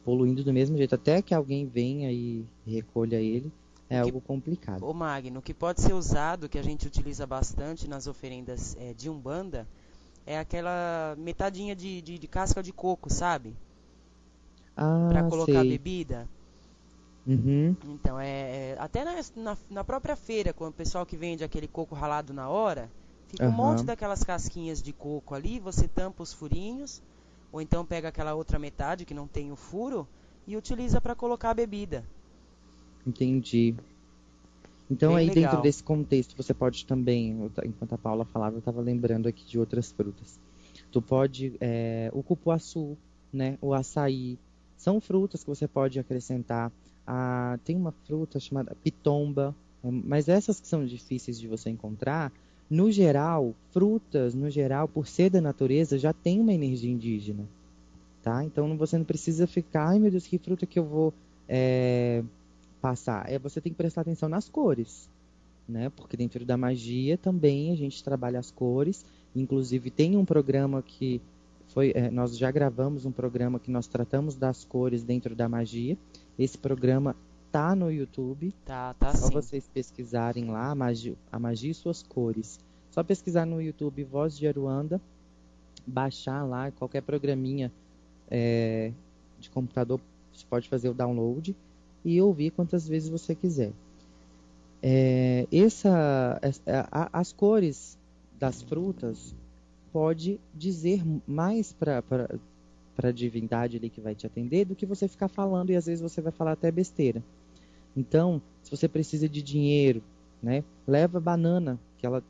poluindo do mesmo jeito, até que alguém venha e recolha ele, algo complicado. Ô Magno, o que pode ser usado, que a gente utiliza bastante nas oferendas de Umbanda, é aquela metadinha de casca de coco, sabe? Pra colocar bebida. Uhum. Então, até na própria feira, quando o pessoal que vende aquele coco ralado na hora, fica um monte daquelas casquinhas de coco ali, você tampa os furinhos, ou então pega aquela outra metade que não tem o furo e utiliza para colocar a bebida. Entendi. Então, Bem aí legal. dentro desse contexto, você pode também, enquanto a Paula falava, eu estava lembrando aqui de outras frutas. Tu pode, o cupuaçu, né, o açaí, são frutas que você pode acrescentar. Tem uma fruta chamada pitomba, mas essas que são difíceis de você encontrar, no geral, frutas, por ser da natureza, já tem uma energia indígena, tá? Então você não precisa ficar, ai meu Deus, que fruta que eu vou passar? Você tem que prestar atenção nas cores, né? Porque dentro da magia também a gente trabalha as cores, inclusive tem um programa que nós já gravamos um programa que nós tratamos das cores dentro da magia. Esse programa tá no YouTube. Tá Só sim. vocês pesquisarem lá, a magia e suas cores. Só pesquisar no YouTube Voz de Aruanda, baixar lá qualquer programinha de computador, você pode fazer o download e ouvir quantas vezes você quiser. As cores das frutas pode dizer mais para a divindade ali que vai te atender do que você ficar falando, e às vezes você vai falar até besteira. Então, se você precisa de dinheiro, né, leva banana, que ela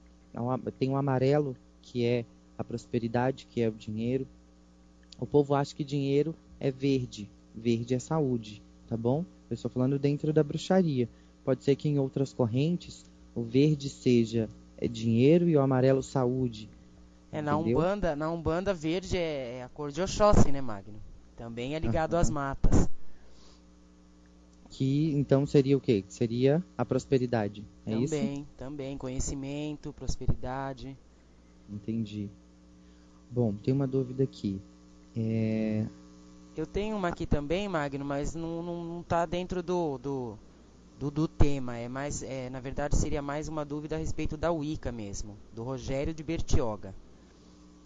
tem um amarelo, que é a prosperidade, que é o dinheiro. O povo acha que dinheiro é verde, verde é saúde, tá bom? Eu estou falando dentro da bruxaria. Pode ser que em outras correntes o verde seja dinheiro e o amarelo saúde. Na Umbanda verde é a cor de Oxóssi, né, Magno? Também é ligado às matas. Que então seria o quê? Seria a prosperidade, é isso? Também, conhecimento, prosperidade. Entendi. Bom, tem uma dúvida aqui. Eu tenho uma aqui também, Magno, mas não tá dentro do tema. Na verdade, seria mais uma dúvida a respeito da Wicca mesmo, do Rogério de Bertioga.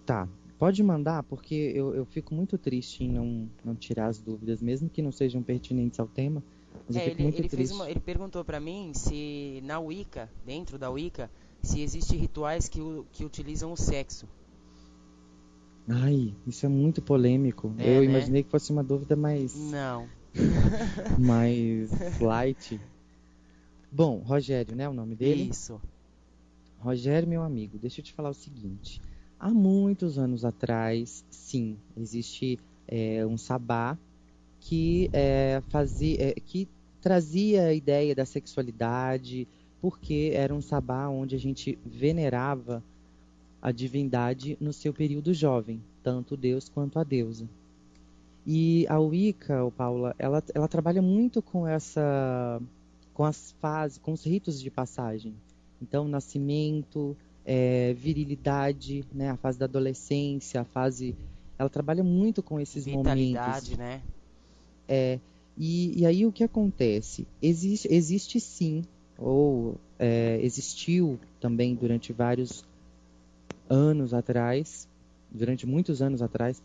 Tá, pode mandar, porque eu fico muito triste em não tirar as dúvidas, mesmo que não sejam pertinentes ao tema. Mas eu fico muito triste. Ele perguntou para mim se na Wicca, dentro da Wicca, se existem rituais que utilizam o sexo. Ai, isso é muito polêmico. Eu imaginei que fosse uma dúvida mais... Não. mais light. Bom, Rogério, né, o nome dele? Isso. Rogério, meu amigo, deixa eu te falar o seguinte. Há muitos anos atrás, sim, existe um sabá que trazia a ideia da sexualidade, porque era um sabá onde a gente venerava a divindade no seu período jovem, tanto Deus quanto a deusa. E a Wicca, Paula, ela trabalha muito com as fases, com os ritos de passagem. Então, nascimento, virilidade, né, a fase da adolescência, ela trabalha muito com esses vitalidade, momentos. Né? E aí o que acontece? Existe sim, ou existiu também durante muitos anos atrás,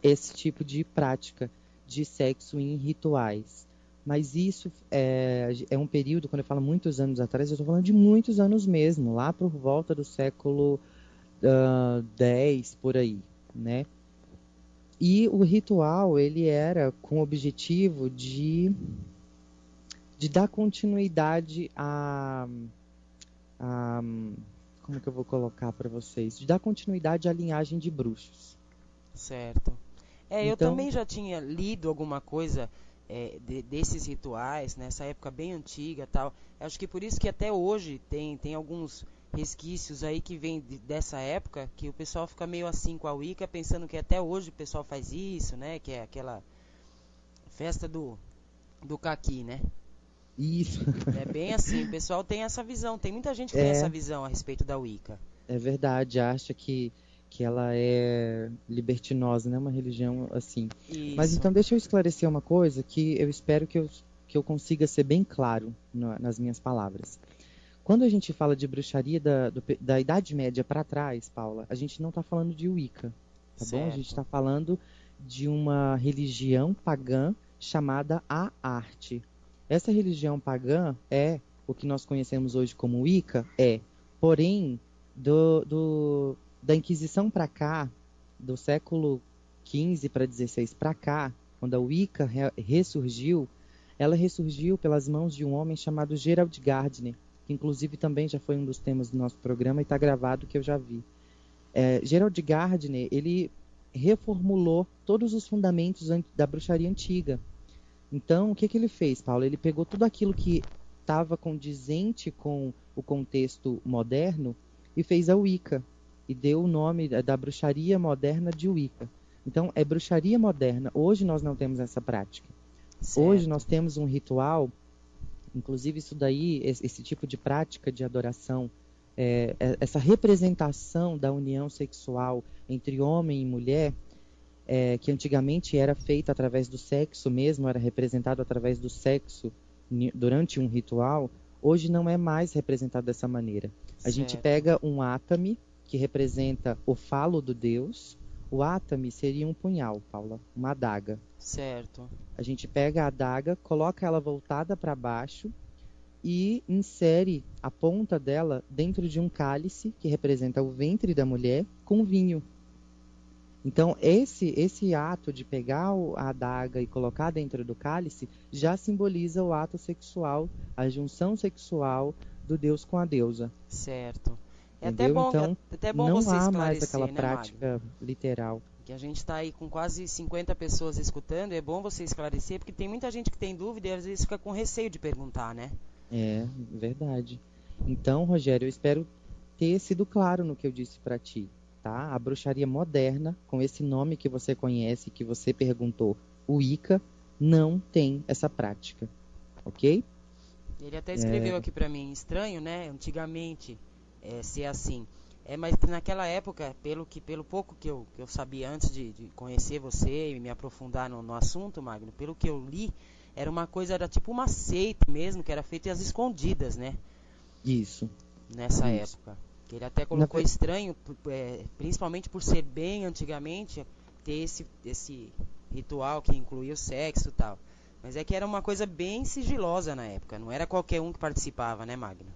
esse tipo de prática de sexo em rituais. Mas isso é um período, quando eu falo muitos anos atrás, eu estou falando de muitos anos mesmo, lá por volta do século X, por aí, né? E o ritual, ele era com o objetivo de dar continuidade como que eu vou colocar para vocês? De dar continuidade à linhagem de bruxos. Certo. Eu também já tinha lido alguma coisa desses rituais, nessa época bem antiga tal. Acho que por isso que até hoje tem alguns resquícios aí que vem dessa época, que o pessoal fica meio assim com a Wicca, pensando que até hoje o pessoal faz isso, né? Que é aquela festa do caqui, né? Isso. É bem assim, o pessoal tem essa visão. Tem muita gente que tem essa visão a respeito da Wicca. É verdade, acha que ela é libertinosa, né? Uma religião assim. Isso. Mas então deixa eu esclarecer uma coisa que eu espero que eu consiga ser bem claro nas minhas palavras. Quando a gente fala de bruxaria da Idade Média para trás, Paula, a gente não está falando de Wicca, tá bom? A gente está falando de uma religião pagã chamada a arte. Essa religião pagã é o que nós conhecemos hoje como Wicca, porém, da Inquisição para cá, do século XV para XVI para cá, quando a Wicca ressurgiu, ela ressurgiu pelas mãos de um homem chamado Gerald Gardner, que inclusive também já foi um dos temas do nosso programa e está gravado, que eu já vi. Gerald Gardner, ele reformulou todos os fundamentos da bruxaria antiga. Então, o que ele fez, Paulo? Ele pegou tudo aquilo que estava condizente com o contexto moderno e fez a Wicca, e deu o nome da bruxaria moderna de Wicca. Então, é bruxaria moderna. Hoje nós não temos essa prática. Certo. Hoje nós temos um ritual, inclusive isso daí, esse tipo de prática de adoração, essa representação da união sexual entre homem e mulher, que antigamente era feita através do sexo mesmo, era representado através do sexo durante um ritual, hoje não é mais representado dessa maneira. A gente pega um átame, que representa o falo do Deus. O átame seria um punhal, Paula, uma adaga. Certo. A gente pega a adaga, coloca ela voltada para baixo e insere a ponta dela dentro de um cálice, que representa o ventre da mulher, com vinho. Então, esse ato de pegar a adaga e colocar dentro do cálice já simboliza o ato sexual, a junção sexual do Deus com a deusa. Certo. Até bom não você há mais aquela né, prática Magno? literal. que a gente está aí com quase 50 pessoas escutando, é bom você esclarecer, porque tem muita gente que tem dúvida e às vezes fica com receio de perguntar, né? É, verdade. Então, Rogério, eu espero ter sido claro no que eu disse para ti, tá? A bruxaria moderna, com esse nome que você conhece, que você perguntou, o Wicca, não tem essa prática, ok? Ele até escreveu aqui para mim, estranho, né? Antigamente ser assim. Mas naquela época, pelo pouco que eu sabia antes de conhecer você e me aprofundar no assunto, Magno, pelo que eu li, era tipo uma seita mesmo, que era feita às escondidas, né? Isso. Nessa Isso. época. Ele até colocou estranho, principalmente por ser bem antigamente, ter esse ritual que incluía o sexo e tal. Mas é que era uma coisa bem sigilosa na época, não era qualquer um que participava, né, Magno?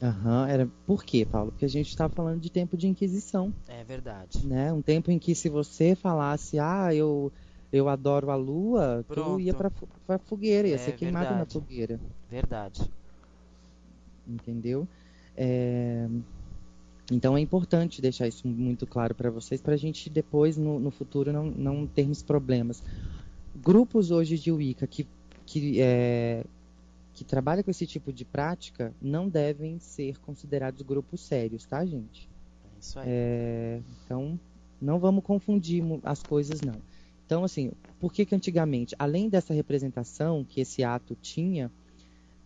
Aham, era. Por quê, Paulo? Porque a gente está falando de tempo de Inquisição. É verdade. Né? Um tempo em que se você falasse, eu adoro a lua, Pronto. tu ia pra fogueira, ia ser queimado na verdade. fogueira. Verdade. Entendeu? Então é importante deixar isso muito claro para vocês, para a gente depois, no futuro, não termos problemas. Grupos hoje de Wicca que trabalham com esse tipo de prática não devem ser considerados grupos sérios, tá, gente? É isso aí. Então, não vamos confundir as coisas, não. Então, assim, por que antigamente, além dessa representação que esse ato tinha,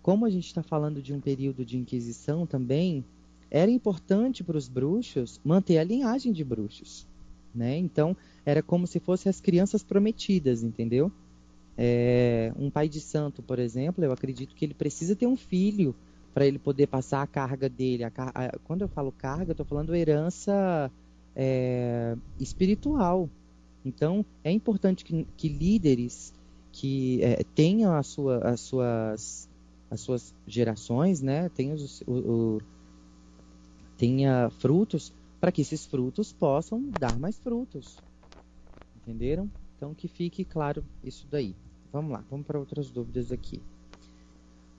como a gente está falando de um período de Inquisição também, era importante para os bruxos manter a linhagem de bruxos, né? Então, era como se fossem as crianças prometidas, entendeu? Um pai de santo, por exemplo, eu acredito que ele precisa ter um filho para ele poder passar a carga dele. Quando eu falo carga, eu estou falando herança espiritual. Então, é importante que líderes que tenham as suas gerações, né, tenha frutos, para que esses frutos possam dar mais frutos. Entenderam? Então, que fique claro isso daí. Vamos lá, vamos para outras dúvidas aqui.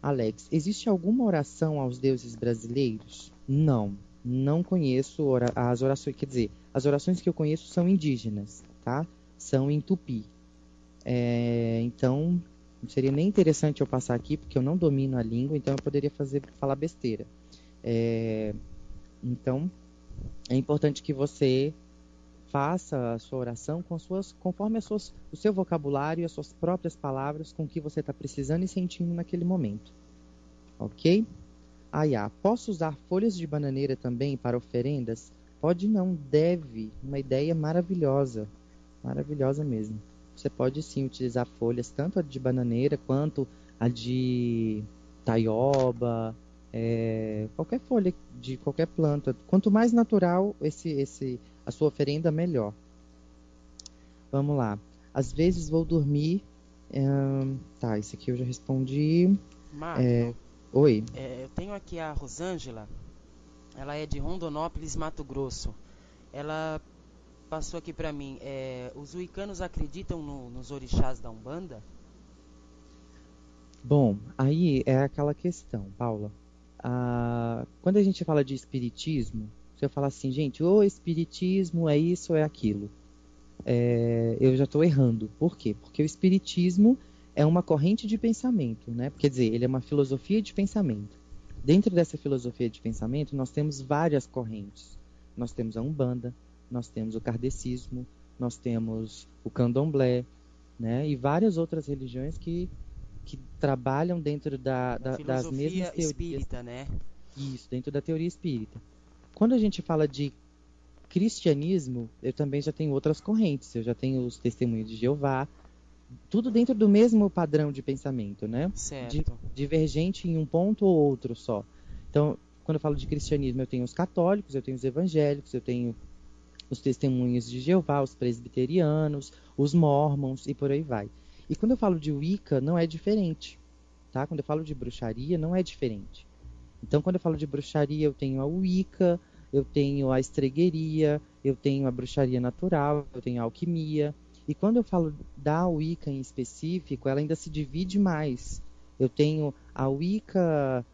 Alex, existe alguma oração aos deuses brasileiros? Não conheço as orações, quer dizer, as orações que eu conheço são indígenas, tá? São em tupi. Então, não seria nem interessante eu passar aqui, porque eu não domino a língua, então eu poderia falar besteira. Então, é importante que você faça a sua oração conforme o seu vocabulário e as suas próprias palavras, com o que você está precisando e sentindo naquele momento. Ok? Posso usar folhas de bananeira também para oferendas? Pode não, deve. Uma ideia maravilhosa. Maravilhosa mesmo. Você pode sim utilizar folhas, tanto a de bananeira quanto a de taioba, qualquer folha de qualquer planta. Quanto mais natural a sua oferenda, melhor. Vamos lá. Às vezes vou dormir... esse aqui eu já respondi. Magno, oi. Eu tenho aqui a Rosângela. Ela é de Rondonópolis, Mato Grosso. Ela passou aqui para mim. Os wiccanos acreditam nos orixás da Umbanda? Bom, aí é aquela questão, Paula. Quando a gente fala de espiritismo, você fala assim, gente, o espiritismo é isso, é aquilo. Eu já estou errando. Por quê? Porque o espiritismo é uma corrente de pensamento, né? Quer dizer, ele é uma filosofia de pensamento. Dentro dessa filosofia de pensamento, nós temos várias correntes. Nós temos a Umbanda, nós temos o kardecismo, nós temos o candomblé, né? E várias outras religiões que trabalham dentro das mesmas teorias. Espírita, né? Isso, dentro da teoria espírita. Quando a gente fala de cristianismo, eu também já tenho outras correntes. Eu já tenho os testemunhos de Jeová, tudo dentro do mesmo padrão de pensamento, né? Certo. Divergente em um ponto ou outro só. Então, quando eu falo de cristianismo, eu tenho os católicos, eu tenho os evangélicos, eu tenho os testemunhos de Jeová, os presbiterianos, os mórmons e por aí vai. E quando eu falo de Wicca, não é diferente, tá? Quando eu falo de bruxaria, não é diferente. Então, quando eu falo de bruxaria, eu tenho a Wicca, eu tenho a estregueria, eu tenho a bruxaria natural, eu tenho a alquimia. E quando eu falo da Wicca em específico, ela ainda se divide mais. Eu tenho a Wicca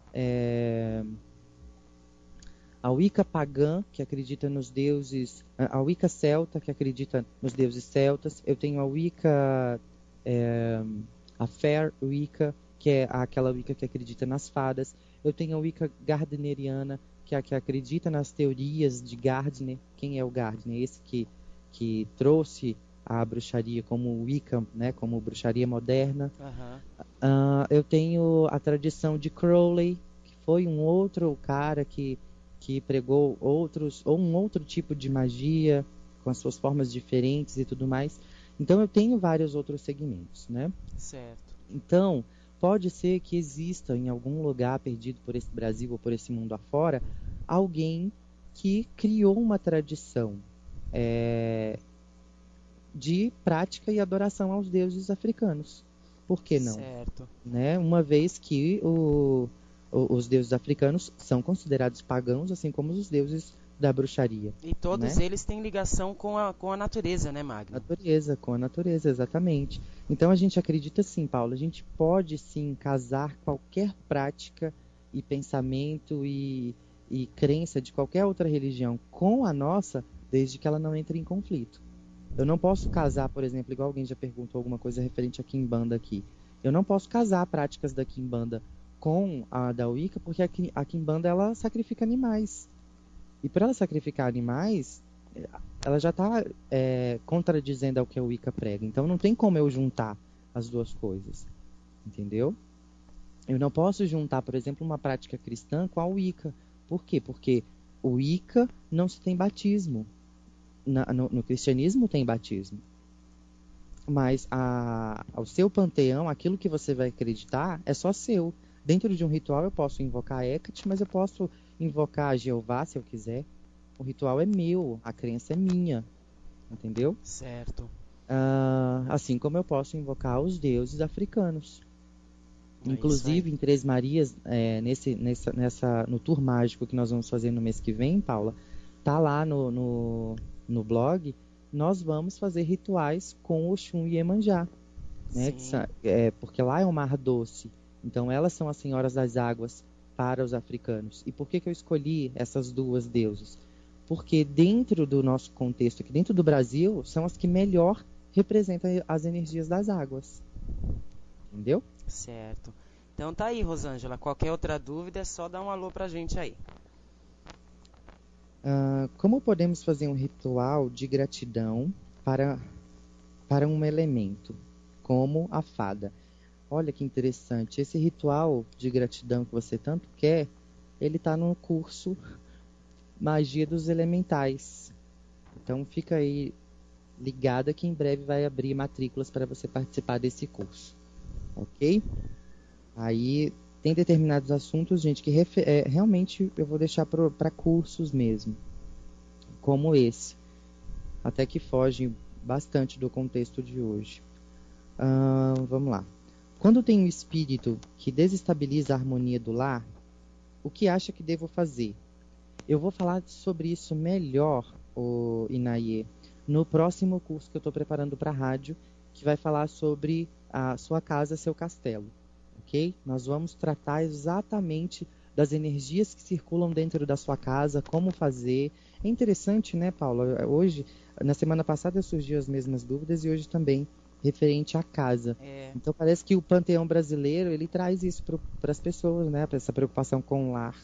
a Wicca pagã, que acredita nos deuses, a Wicca celta, que acredita nos deuses celtas. Eu tenho a Wicca, a Fair Wicca, que é aquela Wicca que acredita nas fadas. Eu tenho a Wicca gardneriana, que é a que acredita nas teorias de Gardner. Quem é o Gardner? Esse que trouxe a bruxaria como Wicca, né, como bruxaria moderna. Eu tenho a tradição de Crowley, que foi um outro cara que pregou um outro tipo de magia, com as suas formas diferentes e tudo mais. Então eu tenho vários outros segmentos, né? Certo. Então, pode ser que exista em algum lugar perdido por esse Brasil ou por esse mundo afora, alguém que criou uma tradição de prática e adoração aos deuses africanos. Por que não? Certo. Né? Uma vez que os deuses africanos são considerados pagãos, assim como os deuses da bruxaria. E todos eles têm ligação com a natureza, né, Magno? Com a natureza, exatamente. Então a gente acredita sim, Paulo, a gente pode sim casar qualquer prática e pensamento e crença de qualquer outra religião com a nossa, desde que ela não entre em conflito. Eu não posso casar, por exemplo, igual alguém já perguntou alguma coisa referente a Quimbanda aqui. Eu não posso casar práticas da Quimbanda com a da Wicca, porque a Quimbanda, ela sacrifica animais. E para ela sacrificar animais, ela já está contradizendo ao que a Wicca prega. Então não tem como eu juntar as duas coisas. Entendeu? Eu não posso juntar, por exemplo, uma prática cristã com a Wicca. Por quê? Porque o Wicca não se tem batismo. No cristianismo tem batismo. Mas ao seu panteão, aquilo que você vai acreditar é só seu. Dentro de um ritual eu posso invocar Hecate, mas eu posso invocar Jeová se eu quiser. O ritual é meu, a crença é minha. Entendeu? Certo. Assim como eu posso invocar os deuses africanos. Inclusive, em Três Marias, no tour mágico que nós vamos fazer no mês que vem, Paula, tá lá no blog, nós vamos fazer rituais com Oxum e Iemanjá, né? Porque lá é um mar doce. Então elas são as senhoras das águas para os africanos. E por que eu escolhi essas duas deusas? Porque dentro do nosso contexto, aqui dentro do Brasil, são as que melhor representam as energias das águas. Entendeu? Certo. Então tá aí, Rosângela. Qualquer outra dúvida é só dar um alô pra gente aí. Como podemos fazer um ritual de gratidão para um elemento, como a fada? Olha que interessante, esse ritual de gratidão que você tanto quer, ele está no curso Magia dos Elementais. Então fica aí ligada que em breve vai abrir matrículas para você participar desse curso. Ok? Aí tem determinados assuntos, gente, que realmente eu vou deixar para cursos mesmo, como esse. Até que foge bastante do contexto de hoje. Vamos lá. Quando tem um espírito que desestabiliza a harmonia do lar, o que acha que devo fazer? Eu vou falar sobre isso melhor, Inaie, no próximo curso que eu estou preparando para a rádio, que vai falar sobre a sua casa, seu castelo. Ok? Nós vamos tratar exatamente das energias que circulam dentro da sua casa, como fazer. É interessante, né, Paula? Hoje, na semana passada surgiu as mesmas dúvidas e hoje também referente à casa. Então parece que o panteão brasileiro, ele traz isso para as pessoas, né? Para essa preocupação com o lar.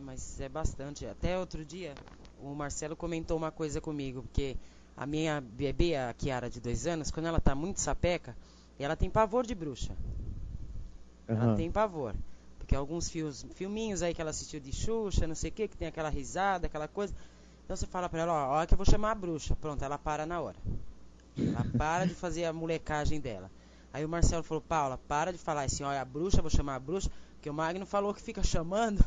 Mas é bastante. Até outro dia, o Marcelo comentou uma coisa comigo, porque a minha bebê, a Kiara, de 2 anos, quando ela tá muito sapeca, ela tem pavor de bruxa. Ela tem pavor. Porque alguns filminhos aí que ela assistiu de Xuxa, não sei o que tem aquela risada, aquela coisa. Então você fala pra ela, ó, hora que eu vou chamar a bruxa. Pronto, ela para na hora. Ela para de fazer a molecagem dela. Aí o Marcelo falou, Paula, para de falar assim, olha, a bruxa, vou chamar a bruxa, porque o Magno falou que fica chamando.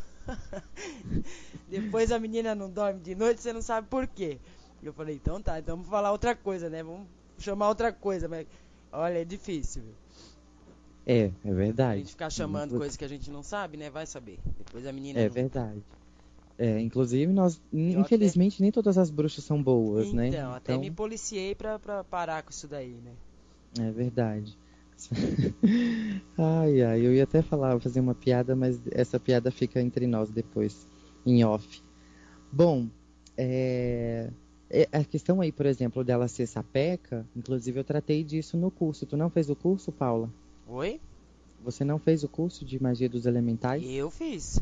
Depois a menina não dorme de noite, você não sabe por quê. Eu falei, então tá, então vamos falar outra coisa, né? Vamos chamar outra coisa, mas olha, é difícil, viu? É verdade. A gente ficar chamando coisas que a gente não sabe, né? Vai saber. Depois a menina verdade. Inclusive nós, infelizmente, nem todas as bruxas são boas, né? Então, até me policiei pra parar com isso daí, né? É verdade. Eu ia até fazer uma piada, mas essa piada fica entre nós depois, em off. Bom, a questão aí, por exemplo, dela ser sapeca, inclusive eu tratei disso no curso. Tu não fez o curso, Paula? Oi? Você não fez o curso de magia dos elementais? Eu fiz.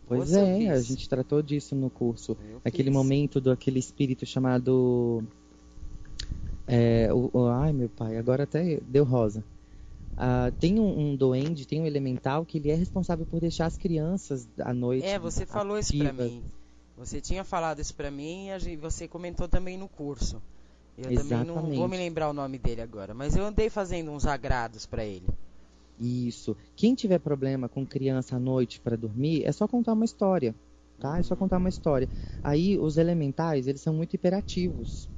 Pois Você é, fez. a gente tratou disso no curso. Eu Aquele fiz. momento do aquele espírito chamado... ai, meu pai, agora até deu rosa. Tem um duende, tem um elemental que ele é responsável por deixar as crianças à noite Você falou isso pra ativas. mim. Você tinha falado isso pra mim e você comentou também no curso. Eu também não vou Exatamente. me lembrar o nome dele agora, mas eu andei fazendo uns agrados pra ele. Isso. Quem tiver problema com criança à noite para dormir, é só contar uma história, tá? É só contar uma história. Aí os elementais, eles são muito hiperativos,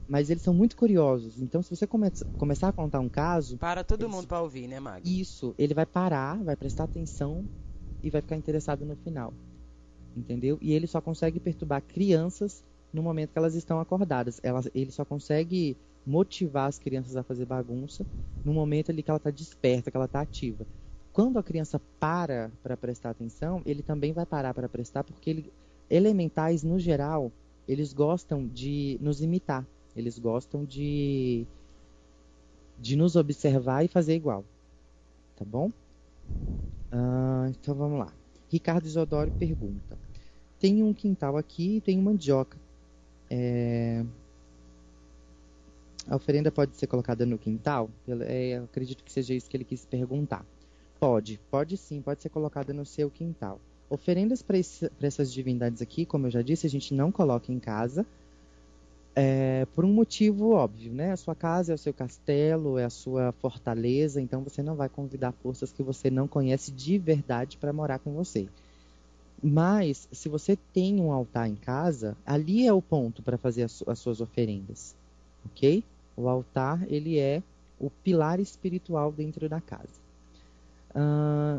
mas eles são muito curiosos. Então, se você começar a contar um caso, Para todo mundo pra ouvir, né, Mag? isso, ele vai parar, vai prestar atenção e vai ficar interessado no final. Entendeu? E ele só consegue perturbar crianças no momento que elas estão acordadas. Ele só consegue motivar as crianças a fazer bagunça no momento ali que ela está desperta, que ela está ativa. Quando a criança para prestar atenção, ele também vai parar para prestar, porque elementais, no geral, eles gostam de nos imitar. Eles gostam de nos observar e fazer igual. Tá bom? Então vamos lá. Ricardo Isidoro pergunta: tem um quintal aqui e tem mandioca. A oferenda pode ser colocada no quintal? Eu acredito que seja isso que ele quis perguntar. Pode sim, pode ser colocada no seu quintal. Oferendas para essas divindades aqui, como eu já disse, a gente não coloca em casa, por um motivo óbvio, né? A sua casa é o seu castelo, é a sua fortaleza, então você não vai convidar forças que você não conhece de verdade para morar com você. Mas, se você tem um altar em casa, ali é o ponto para fazer as suas oferendas, ok? O altar, ele é o pilar espiritual dentro da casa.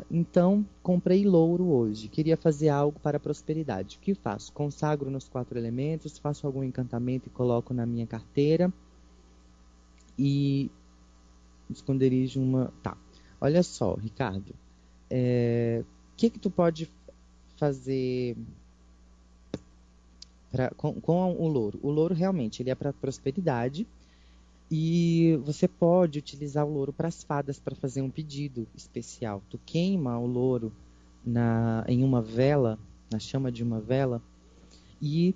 Então, comprei louro hoje, queria fazer algo para a prosperidade. O que faço? Consagro nos 4 elementos, faço algum encantamento e coloco na minha carteira. E esconderijo uma... Tá, olha só, Ricardo. O que tu pode fazer com o louro? O louro realmente ele é para prosperidade e você pode utilizar o louro para as fadas para fazer um pedido especial. Tu queima o louro em uma vela, na chama de uma vela, e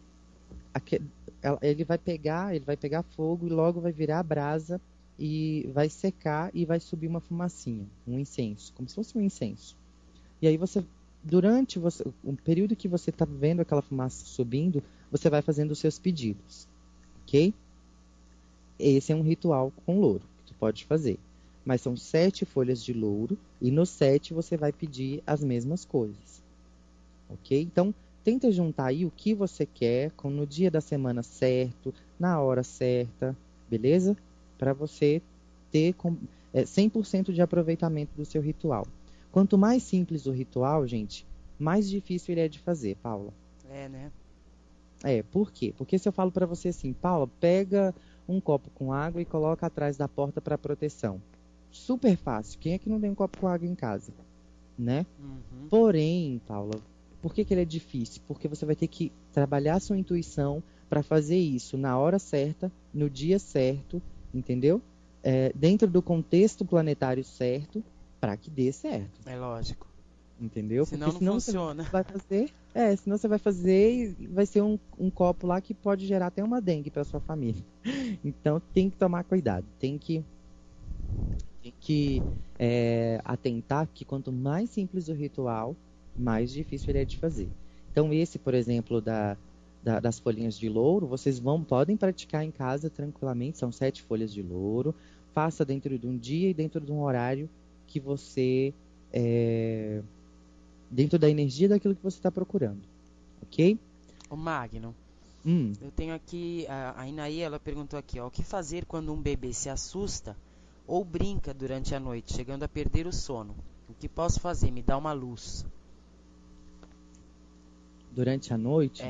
ele vai pegar fogo e logo vai virar brasa e vai secar e vai subir uma fumacinha, um incenso, como se fosse um incenso. E aí durante o período que você está vendo aquela fumaça subindo, você vai fazendo os seus pedidos, ok? Esse é um ritual com louro que tu pode fazer. Mas são 7 folhas de louro e no 7 você vai pedir as mesmas coisas, ok? Então, tenta juntar aí o que você quer no dia da semana certo, na hora certa, beleza? Para você ter 100% de aproveitamento do seu ritual. Quanto mais simples o ritual, gente, mais difícil ele é de fazer, Paula. Né? Por quê? Porque se eu falo para você assim, Paula, pega um copo com água e coloca atrás da porta para proteção. Super fácil. Quem é que não tem um copo com água em casa? Né? Uhum. Porém, Paula, por que ele é difícil? Porque você vai ter que trabalhar a sua intuição para fazer isso na hora certa, no dia certo, entendeu? Dentro do contexto planetário certo, para que dê certo. É lógico. Entendeu? Senão porque não funciona. Senão você vai fazer e vai ser um copo lá que pode gerar até uma dengue para sua família. Então tem que tomar cuidado, tem que atentar que quanto mais simples o ritual, mais difícil ele é de fazer. Então esse, por exemplo, das folhinhas de louro, vocês podem praticar em casa tranquilamente, são 7 folhas de louro, faça dentro de um dia e dentro de um horário que você... dentro da energia daquilo que você está procurando, ok? O Magno, eu tenho aqui, a Inaí, ela perguntou aqui, o que fazer quando um bebê se assusta ou brinca durante a noite, chegando a perder o sono? O que posso fazer? Me dá uma luz. Durante a noite?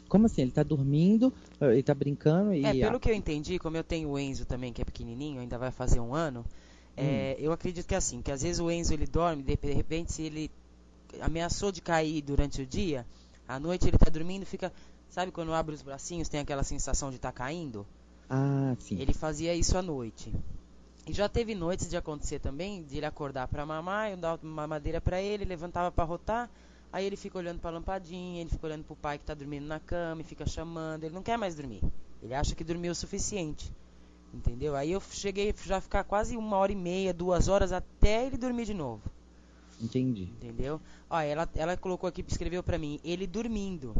Como assim? Ele está dormindo, ele está brincando e... pelo que eu entendi, como eu tenho o Enzo também, que é pequenininho, ainda vai fazer 1 ano... eu acredito que é assim, que às vezes o Enzo ele dorme, de repente se ele ameaçou de cair durante o dia, À noite ele tá dormindo, fica... Sabe quando abre os bracinhos, tem aquela sensação de estar caindo? Ah, sim. Ele fazia isso à noite. E já teve noites de acontecer também, de ele acordar pra mamar, eu dava uma mamadeira pra ele, levantava pra rotar, aí ele fica olhando pra lampadinha, ele fica olhando pro pai que tá dormindo na cama e fica chamando, ele não quer mais dormir. Ele acha que dormiu o suficiente, entendeu? Aí eu cheguei já a ficar quase 1h30, 2 horas até ele dormir de novo. Entendi. Entendeu? Ó, ela colocou aqui, escreveu pra mim, ele dormindo.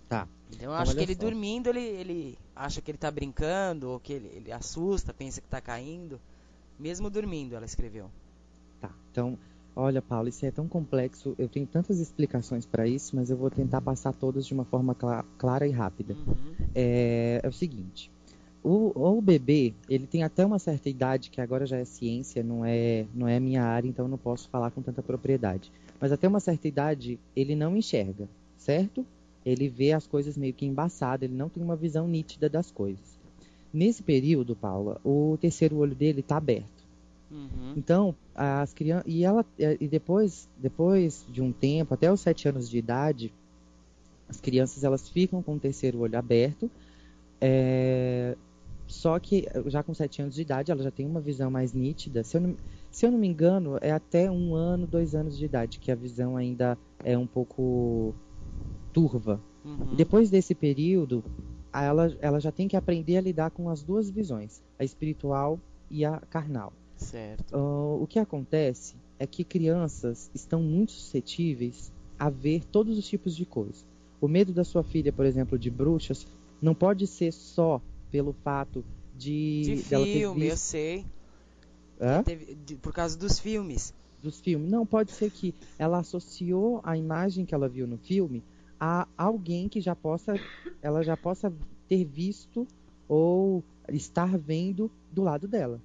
Tá. Então eu acho que ele dormindo, ele acha que ele tá brincando, ou que ele assusta, pensa que tá caindo. Mesmo dormindo, ela escreveu. Tá. Então, olha, Paulo, isso é tão complexo. Eu tenho tantas explicações para isso, mas eu vou tentar passar todas de uma forma clara e rápida. É o seguinte. O bebê, ele tem até uma certa idade, que agora já é ciência, não é minha área, então eu não posso falar com tanta propriedade. Mas até uma certa idade, ele não enxerga, certo? Ele vê as coisas meio que embaçadas, ele não tem uma visão nítida das coisas. Nesse período, Paula, o terceiro olho dele está aberto. Então, as crianças... E depois de um tempo, até os 7 anos de idade, as crianças elas ficam com o terceiro olho aberto. Só que já com 7 anos de idade, ela já tem uma visão mais nítida. Se eu não me engano, é até 1 ano, 2 anos de idade, que a visão ainda é um pouco turva. E depois desse período, ela já tem que aprender a lidar com as duas visões, a espiritual e a carnal. Certo. O que acontece é que crianças estão muito suscetíveis a ver todos os tipos de coisas. O medo da sua filha, por exemplo, de bruxas, não pode ser só pelo fato de filme, ter visto... eu sei. Por causa dos filmes. Dos filmes. Não, pode ser que ela associou a imagem que ela viu no filme a alguém que ela já possa ter visto ou estar vendo do lado dela.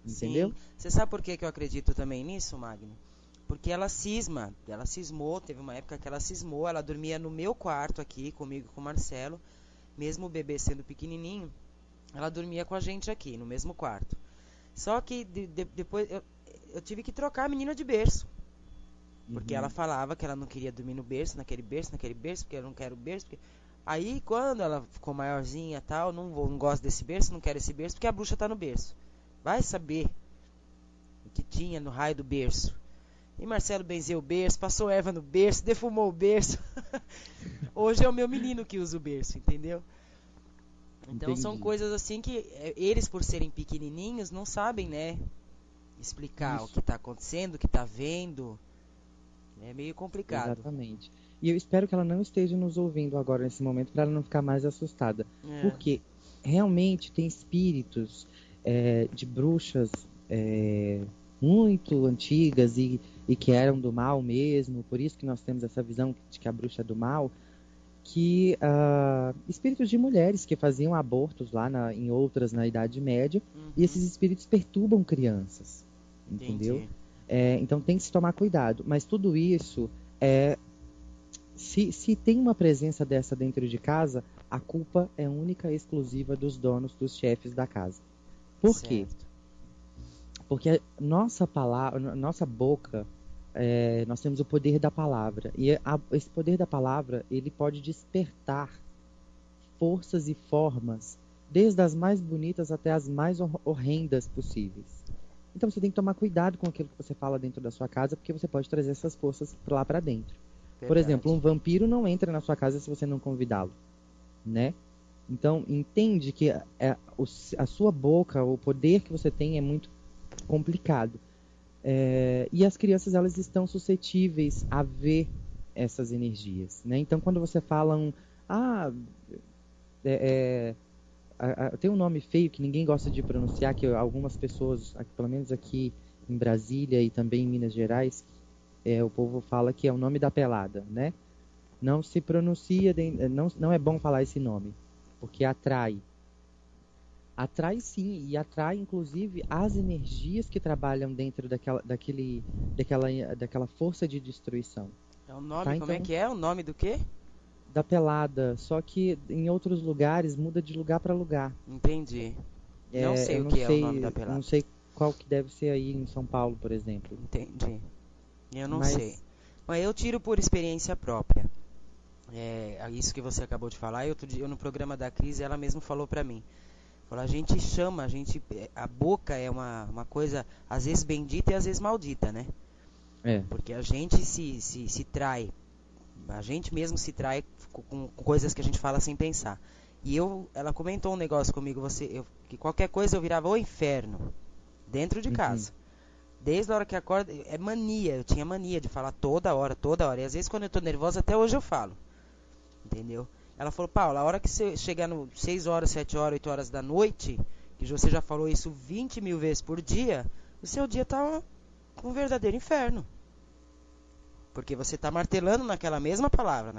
Entendeu? Sim. Você sabe por que eu acredito também nisso, Magno? Porque ela cismou, teve uma época que ela cismou, ela dormia no meu quarto aqui, comigo e com o Marcelo, mesmo o bebê sendo pequenininho, ela dormia com a gente aqui, no mesmo quarto. Só que depois eu tive que trocar a menina de berço. Porque ela falava que ela não queria dormir no berço, naquele berço, porque eu não quero berço. Aí quando ela ficou maiorzinha e tal, não gosto desse berço, não quero esse berço, porque a bruxa tá no berço. Vai saber o que tinha no raio do berço. E Marcelo benzeu o berço, passou erva no berço, defumou o berço. Hoje é o meu menino que usa o berço, entendeu? Então Entendi. São coisas assim que eles, por serem pequenininhos, não sabem, né, explicar o que está acontecendo, o que está vendo. É meio complicado. Exatamente. E eu espero que ela não esteja nos ouvindo agora nesse momento para ela não ficar mais assustada. Porque realmente tem espíritos de bruxas muito antigas e que eram do mal mesmo. Por isso que nós temos essa visão de que a bruxa é do mal. Que espíritos de mulheres que faziam abortos lá em outras na Idade Média. E esses espíritos perturbam crianças. Entendeu? Entendi. Então tem que se tomar cuidado. Mas tudo isso, se tem uma presença dessa dentro de casa, a culpa é única e exclusiva dos donos, dos chefes da casa. Por quê? Porque nossa palavra, nossa boca, nós temos o poder da palavra. E esse poder da palavra, ele pode despertar forças e formas, desde as mais bonitas até as mais horrendas possíveis. Então você tem que tomar cuidado com aquilo que você fala dentro da sua casa, porque você pode trazer essas forças lá para dentro. Verdade. Por exemplo, um vampiro não entra na sua casa se você não convidá-lo, né? Então entende que a sua boca, o poder que você tem é muito complicado. E as crianças, elas estão suscetíveis a ver essas energias, né? Então quando você fala tem um nome feio que ninguém gosta de pronunciar, que algumas pessoas, pelo menos aqui em Brasília e também em Minas Gerais, o povo fala que é o nome da pelada, né? Não se pronuncia, não é bom falar esse nome, porque atrai. Atrai sim, e atrai inclusive as energias que trabalham dentro daquela força de destruição. É o nome, tá? como então, é que é? O nome do quê? Da pelada, só que em outros lugares muda de lugar para lugar. Entendi. Não sei o que é o nome da pelada. Não sei qual que deve ser aí em São Paulo, por exemplo. Entendi. Eu não sei. Mas eu tiro por experiência própria. isso que você acabou de falar. E outro dia, no programa da Cris, ela mesma falou pra mim. Falou, a boca é uma coisa, às vezes bendita e às vezes maldita, né? Porque a gente se trai, a gente mesmo se trai com coisas que a gente fala sem pensar. E ela comentou um negócio comigo, que qualquer coisa eu virava o inferno, dentro de casa. Desde a hora que acorda, eu tinha mania de falar toda hora. E às vezes quando eu tô nervosa, até hoje eu falo. Entendeu? Ela falou, Paula, a hora que você chegar no 6 horas, 7 horas, 8 horas da noite, que você já falou isso 20 mil vezes por dia, o seu dia tá um verdadeiro inferno. Porque você tá martelando naquela mesma palavra,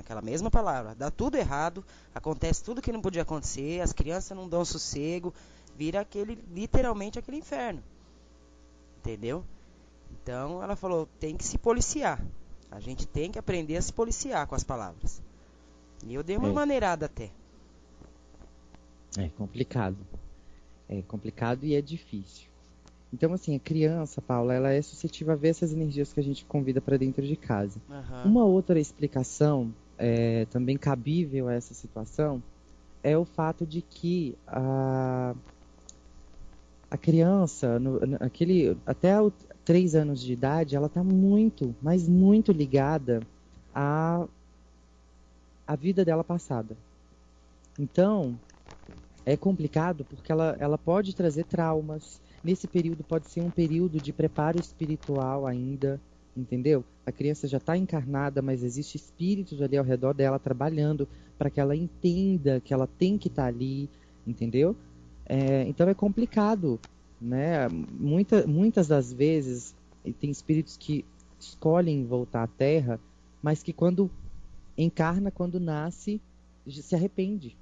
dá tudo errado, acontece tudo que não podia acontecer, as crianças não dão sossego, vira literalmente aquele inferno. Entendeu? Então ela falou, tem que se policiar. A gente tem que aprender a se policiar com as palavras. E eu dei uma maneirada até. É complicado. É complicado e é difícil. Então, assim, a criança, Paula, ela é suscetível a ver essas energias que a gente convida para dentro de casa. Uma outra explicação, também cabível a essa situação, é o fato de que a criança, até os 3 anos de idade, ela está muito, mas muito ligada à vida dela passada. Então, é complicado porque ela pode trazer traumas. Nesse período pode ser um período de preparo espiritual ainda, entendeu? A criança já está encarnada, mas existem espíritos ali ao redor dela trabalhando para que ela entenda que ela tem que estar ali, entendeu? Então é complicado, né? Muitas das vezes tem espíritos que escolhem voltar à Terra, mas que quando encarna, quando nasce, se arrepende.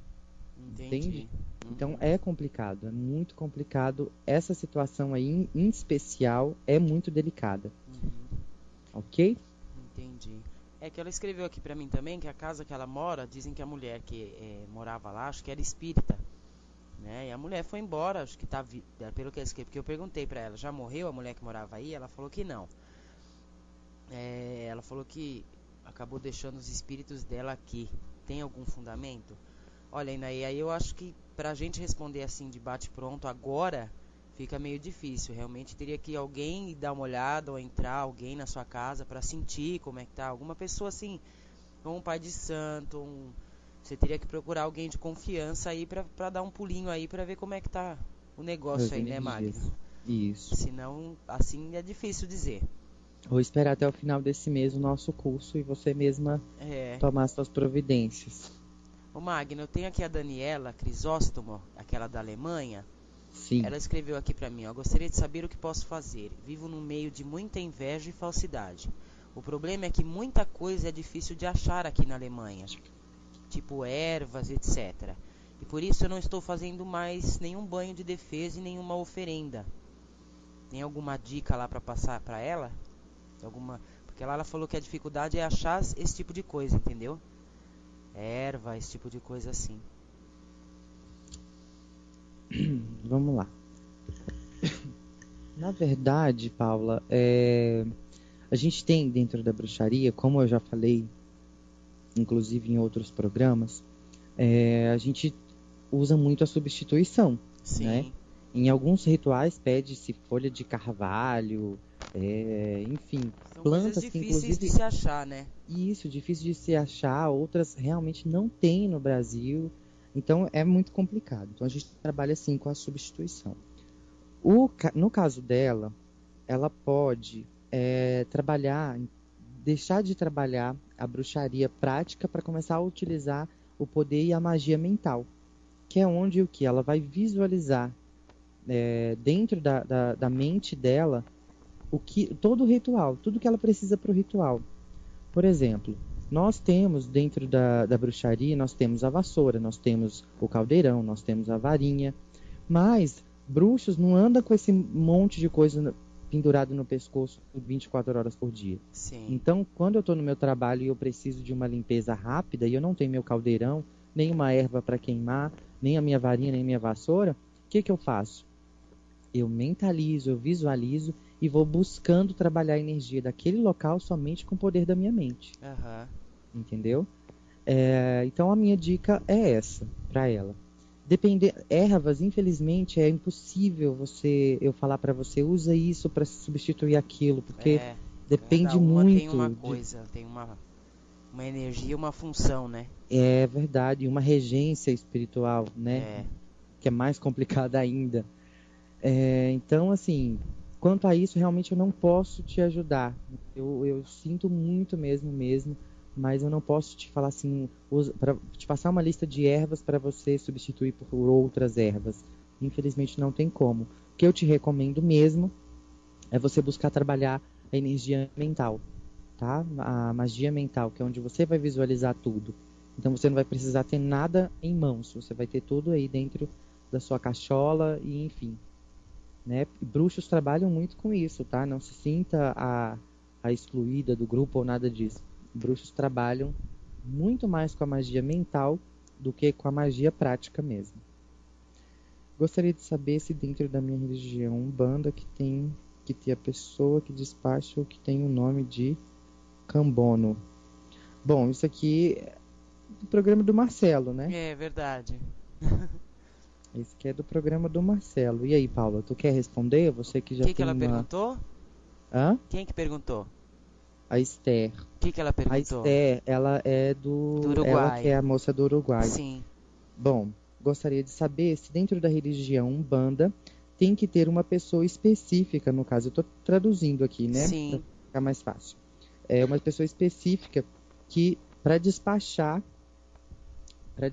Entende? Então é complicado, é muito complicado. Essa situação aí, em especial, é muito delicada. Ok? Entendi. É que ela escreveu aqui pra mim também que a casa que ela mora, dizem que a mulher que morava lá, acho que era espírita, né? E a mulher foi embora, acho que tá pelo que ela escreveu, porque eu perguntei pra ela, já morreu a mulher que morava aí? Ela falou que não. Ela falou que acabou deixando os espíritos dela aqui. Tem algum fundamento? Olha, Inaí, aí eu acho que pra gente responder assim de bate-pronto agora, fica meio difícil. Realmente teria que alguém dar uma olhada ou entrar alguém na sua casa pra sentir como é que tá. Alguma pessoa assim, ou um pai de santo, você teria que procurar alguém de confiança aí pra dar um pulinho aí pra ver como é que tá o negócio aí, né, Magno? Isso. Senão, assim é difícil dizer. Vou esperar até o final desse mês o nosso curso e você mesma tomar suas providências. Ô Magno, eu tenho aqui a Daniela Crisóstomo, aquela da Alemanha. Sim. Ela escreveu aqui pra mim, ó, gostaria de saber o que posso fazer. Vivo num meio de muita inveja e falsidade. O problema é que muita coisa é difícil de achar aqui na Alemanha, tipo ervas, etc. E por isso eu não estou fazendo mais nenhum banho de defesa e nenhuma oferenda. Tem alguma dica lá pra passar pra ela? Porque lá ela falou que a dificuldade é achar esse tipo de coisa, entendeu? Erva, esse tipo de coisa assim. Vamos lá. Na verdade, Paula, a gente tem dentro da bruxaria, como eu já falei, inclusive em outros programas, a gente usa muito a substituição. Sim. Né? Em alguns rituais pede-se folha de carvalho, enfim, são plantas coisas que difíceis inclusive... de se achar, né? Isso, difícil de se achar, outras realmente não tem no Brasil, então é muito complicado. Então a gente trabalha assim com a substituição. No caso dela, ela pode deixar de trabalhar a bruxaria prática para começar a utilizar o poder e a magia mental, que é onde o que ela vai visualizar dentro da mente dela todo o ritual, tudo que ela precisa para o ritual. Por exemplo, nós temos dentro da bruxaria, nós temos a vassoura, nós temos o caldeirão, nós temos a varinha, mas bruxos não andam com esse monte de coisa pendurado no pescoço 24 horas por dia. Sim. Então, quando eu estou no meu trabalho e eu preciso de uma limpeza rápida e eu não tenho meu caldeirão, nem uma erva para queimar, nem a minha varinha, nem a minha vassoura, o que eu faço? Eu mentalizo, eu visualizo e vou buscando trabalhar a energia daquele local somente com o poder da minha mente. Uhum. Entendeu? Então a minha dica é essa para ela. Ervas, infelizmente, é impossível eu falar para você, usa isso para substituir aquilo, porque depende cada uma muito. Tem uma coisa, tem uma energia, uma função, né? É verdade, uma regência espiritual, né? Que é mais complicada ainda. Então, assim, quanto a isso, realmente eu não posso te ajudar. Eu sinto muito mesmo, mas eu não posso te falar assim, para te passar uma lista de ervas para você substituir por outras ervas. Infelizmente não tem como. O que eu te recomendo mesmo é você buscar trabalhar a energia mental, tá? A magia mental, que é onde você vai visualizar tudo. Então você não vai precisar ter nada em mãos, você vai ter tudo aí dentro da sua cachola e enfim. Né? Bruxos trabalham muito com isso, tá? Não se sinta a excluída do grupo ou nada disso. Bruxos trabalham muito mais com a magia mental do que com a magia prática mesmo. Gostaria de saber se dentro da minha religião Umbanda que tem a pessoa que despacha o que tem o nome de Cambono. Bom, isso aqui é do programa do Marcelo, né? É verdade. Esse aqui é do programa do Marcelo. E aí, Paula, tu quer responder? Você que já tem que ela perguntou? Hã? Quem que perguntou? A Esther. O que ela perguntou? A Esther, ela é do Uruguai. Ela que é a moça do Uruguai. Sim. Bom, gostaria de saber se dentro da religião Umbanda tem que ter uma pessoa específica, no caso, eu estou traduzindo aqui, né? Sim. Para ficar mais fácil. É uma pessoa específica que para despachar, para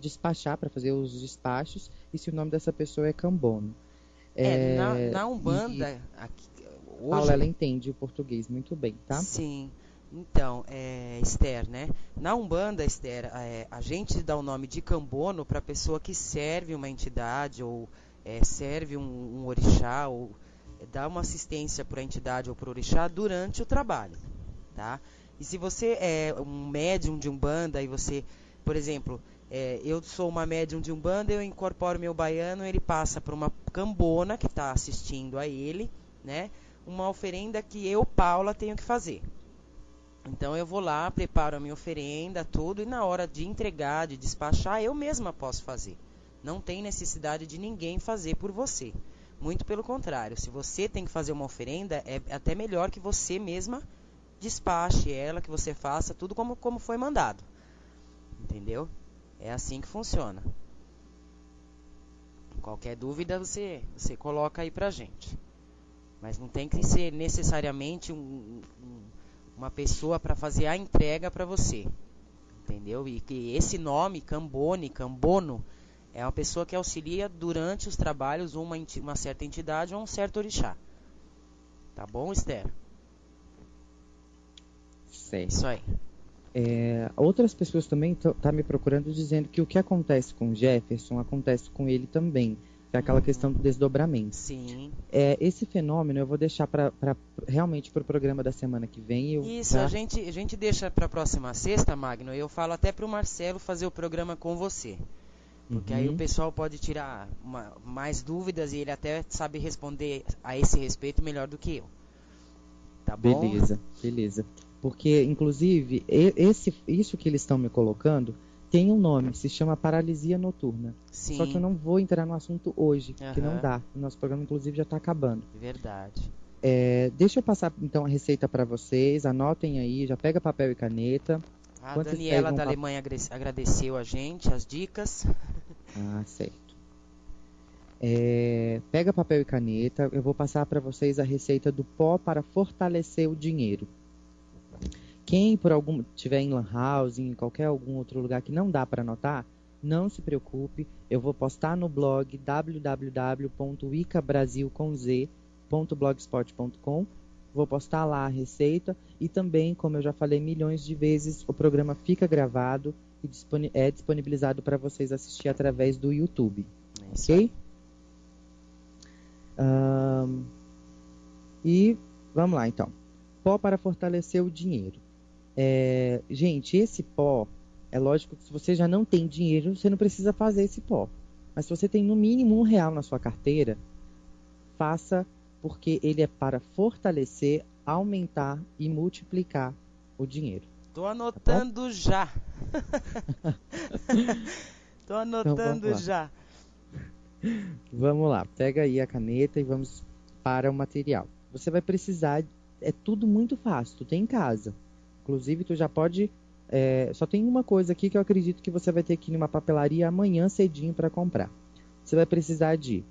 fazer os despachos, e se o nome dessa pessoa é Cambono. Na Umbanda, aqui, hoje... Paula, ela entende o português muito bem, tá? Sim. Então, Esther, né? Na Umbanda, Esther, a gente dá o nome de Cambono para a pessoa que serve uma entidade ou serve um orixá ou dá uma assistência para a entidade ou para o orixá durante o trabalho, tá? E se você é um médium de Umbanda e você, por exemplo, eu sou uma médium de Umbanda, eu incorporo meu baiano, ele passa para uma cambona que está assistindo a ele, né? Uma oferenda que eu, Paula, tenho que fazer. Então eu vou lá, preparo a minha oferenda, tudo, e na hora de entregar, de despachar, eu mesma posso fazer. Não tem necessidade de ninguém fazer por você. Muito pelo contrário, se você tem que fazer uma oferenda, é até melhor que você mesma despache ela, que você faça tudo como foi mandado. Entendeu? É assim que funciona. Qualquer dúvida você coloca aí pra gente. Mas não tem que ser necessariamente uma pessoa para fazer a entrega para você. Entendeu? E que esse nome, Cambono, é uma pessoa que auxilia durante os trabalhos uma certa entidade ou um certo orixá. Tá bom, Esther? Certo. Isso aí. Outras pessoas também estão me procurando dizendo que o que acontece com Jefferson acontece com ele também. Que é aquela questão do desdobramento. Sim. Esse fenômeno eu vou deixar realmente para o programa da semana que vem. Isso, a gente deixa para a próxima sexta, Magno. Eu falo até para o Marcelo fazer o programa com você. Porque aí o pessoal pode tirar mais dúvidas e ele até sabe responder a esse respeito melhor do que eu. Tá bom? Beleza. Porque, inclusive, isso que eles estão me colocando tem um nome, se chama paralisia noturna. Sim. Só que eu não vou entrar no assunto hoje, porque não dá. O nosso programa, inclusive, já está acabando. Verdade. Deixa eu passar, então, a receita para vocês. Anotem aí, já pega papel e caneta. A Daniela da Alemanha agradeceu a gente, as dicas. Ah, certo. Pega papel e caneta. Eu vou passar para vocês a receita do pó para fortalecer o dinheiro. Quem por algum tiver em lan house, em algum outro lugar que não dá para anotar, não se preocupe, eu vou postar no blog www.wicabrasil.blogspot.com. Vou postar lá a receita e também, como eu já falei milhões de vezes, o programa fica gravado e é disponibilizado para vocês assistir através do YouTube. Ok? E vamos lá então. Pó para fortalecer o dinheiro. Gente, esse pó, é lógico que se você já não tem dinheiro, você não precisa fazer esse pó. Mas se você tem no mínimo R$1 na sua carteira, faça, porque ele é para fortalecer, aumentar e multiplicar o dinheiro. Tô anotando já. Tô anotando vamos lá. já. Vamos lá, pega aí a caneta e vamos para o material. Você vai precisar, é tudo muito fácil, tu tem em casa. Inclusive, tu já pode... só tem uma coisa aqui que eu acredito que você vai ter que ir numa papelaria amanhã cedinho para comprar. Você vai precisar de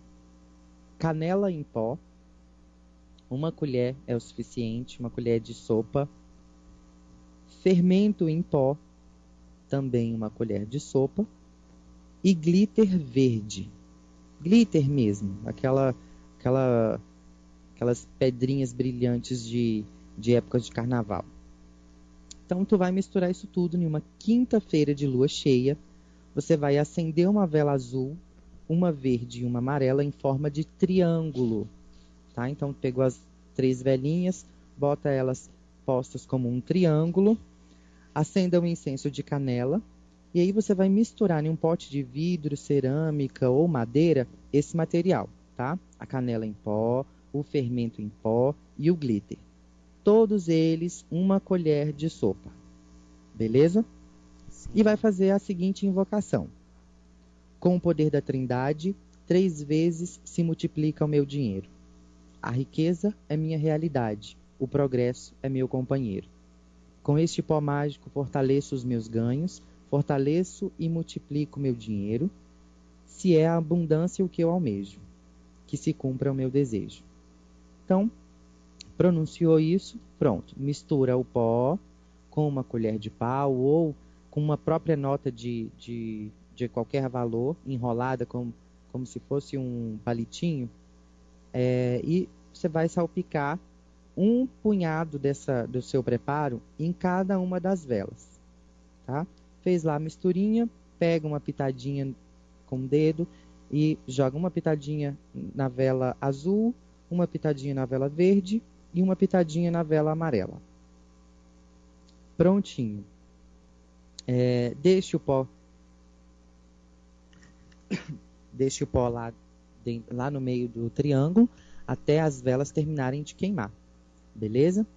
canela em pó, uma colher é o suficiente, uma colher de sopa. Fermento em pó, também uma colher de sopa. E glitter verde. Glitter mesmo, aquelas pedrinhas brilhantes de épocas de carnaval. Então, tu vai misturar isso tudo em uma quinta-feira de lua cheia. Você vai acender uma vela azul, uma verde e uma amarela em forma de triângulo. Tá? Então, tu pegou as 3 velinhas, bota elas postas como um triângulo. Acenda um incenso de canela. E aí você vai misturar em um pote de vidro, cerâmica ou madeira esse material, tá? A canela em pó, o fermento em pó e o glitter. Todos eles uma colher de sopa. Beleza? Sim. E vai fazer a seguinte invocação. Com o poder da Trindade, 3 vezes se multiplica o meu dinheiro. A riqueza é minha realidade. O progresso é meu companheiro. Com este pó mágico fortaleço os meus ganhos, fortaleço e multiplico meu dinheiro, se é a abundância o que eu almejo, que se cumpra o meu desejo. Então, pronunciou isso, pronto. Mistura o pó com uma colher de pau ou com uma própria nota de qualquer valor, enrolada como se fosse um palitinho, e você vai salpicar um punhado do seu preparo em cada uma das velas, tá? Fez lá a misturinha, pega uma pitadinha com o dedo e joga uma pitadinha na vela azul, uma pitadinha na vela verde e uma pitadinha na vela amarela. Prontinho. Deixe o pó lá no meio do triângulo até as velas terminarem de queimar. Beleza?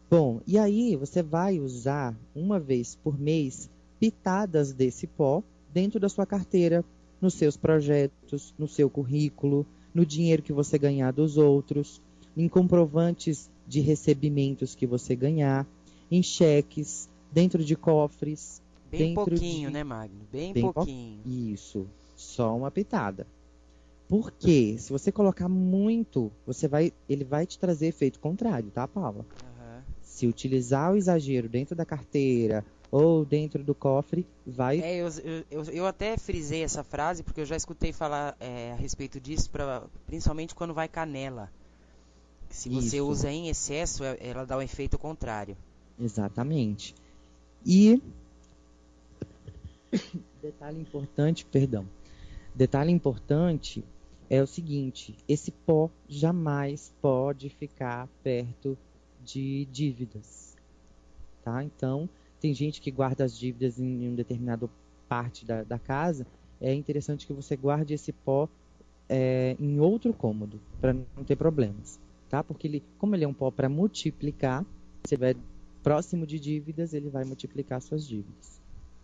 Bom, e aí você vai usar uma vez por mês pitadas desse pó dentro da sua carteira, nos seus projetos, no seu currículo, no dinheiro que você ganhar dos outros, em comprovantes de recebimentos que você ganhar, em cheques, dentro de cofres. Bem pouquinho, né, Magno? Bem pouquinho. Isso, só uma pitada. Porque se você colocar muito, ele vai te trazer efeito contrário, tá, Paula? Uhum. Se utilizar o exagero dentro da carteira ou dentro do cofre, vai... Eu até frisei essa frase porque eu já escutei falar a respeito disso, principalmente quando vai canela. Se você usa em excesso, ela dá um efeito contrário. Exatamente. E detalhe importante é o seguinte: esse pó jamais pode ficar perto de dívidas, tá? Então, tem gente que guarda as dívidas em uma determinada parte da casa. É interessante que você guarde esse pó em outro cômodo, para não ter problemas, tá? Porque como ele é um pó para multiplicar, se estiver próximo de dívidas, ele vai multiplicar suas dívidas.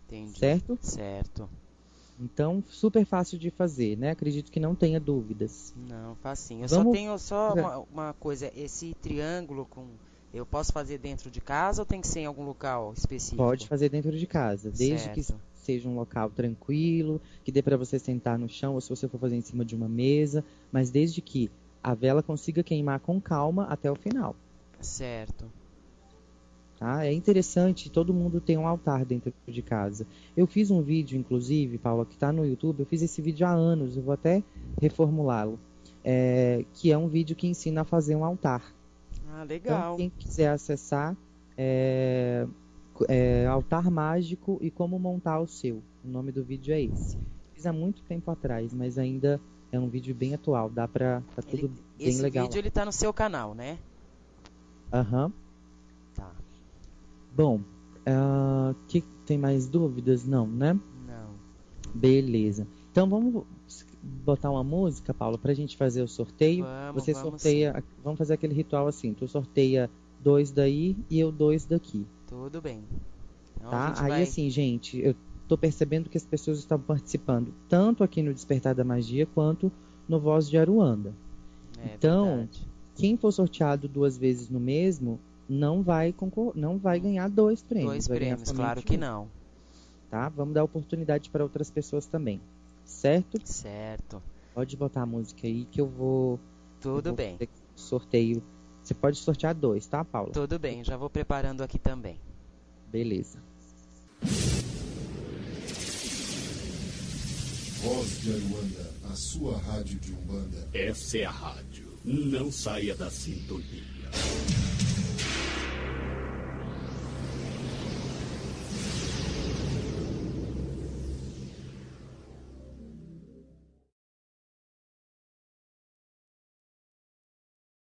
Entendi. Certo? Certo. Então, super fácil de fazer, né? Acredito que não tenha dúvidas. Não, facinho. Só tenho uma coisa. Esse triângulo eu posso fazer dentro de casa ou tem que ser em algum local específico? Pode fazer dentro de casa, desde que seja um local tranquilo, que dê para você sentar no chão ou se você for fazer em cima de uma mesa, mas desde que a vela consiga queimar com calma até o final. Certo. Tá? É interessante, todo mundo tem um altar dentro de casa. Eu fiz um vídeo, inclusive, Paula, que está no YouTube. Eu fiz esse vídeo há anos, eu vou até reformulá-lo. Que é um vídeo que ensina a fazer um altar. Ah, legal. Então, quem quiser acessar, Altar Mágico e Como Montar o Seu. O nome do vídeo é esse. Fiz há muito tempo atrás, mas ainda é um vídeo bem atual. Tá tudo bem legal. Esse vídeo ele tá no seu canal, né? Aham. Tá. Bom, tem mais dúvidas? Não, né? Não. Beleza. Então vamos botar uma música, Paula, pra gente fazer o sorteio. Você sorteia. Vamos fazer aquele ritual assim: tu sorteia 2 daí e eu 2 daqui. Tudo bem. Então, Tá? a gente Aí vai... assim, gente, eu tô percebendo que as pessoas estão participando tanto aqui no Despertar da Magia quanto no Voz de Aruanda. Então, verdade. quem for sorteado 2 vezes no mesmo não vai ganhar 2 prêmios. 2 vai ganhar prêmios, somente claro que um, não. tá? Vamos dar oportunidade para outras pessoas também, certo? Certo. Pode botar a música aí que eu vou Tudo bem. fazer sorteio. Você pode sortear 2, tá, Paula? Tudo bem, já vou preparando aqui também. Beleza. Voz de Aruanda, a sua rádio de Umbanda. Essa é a rádio. Não saia da sintonia.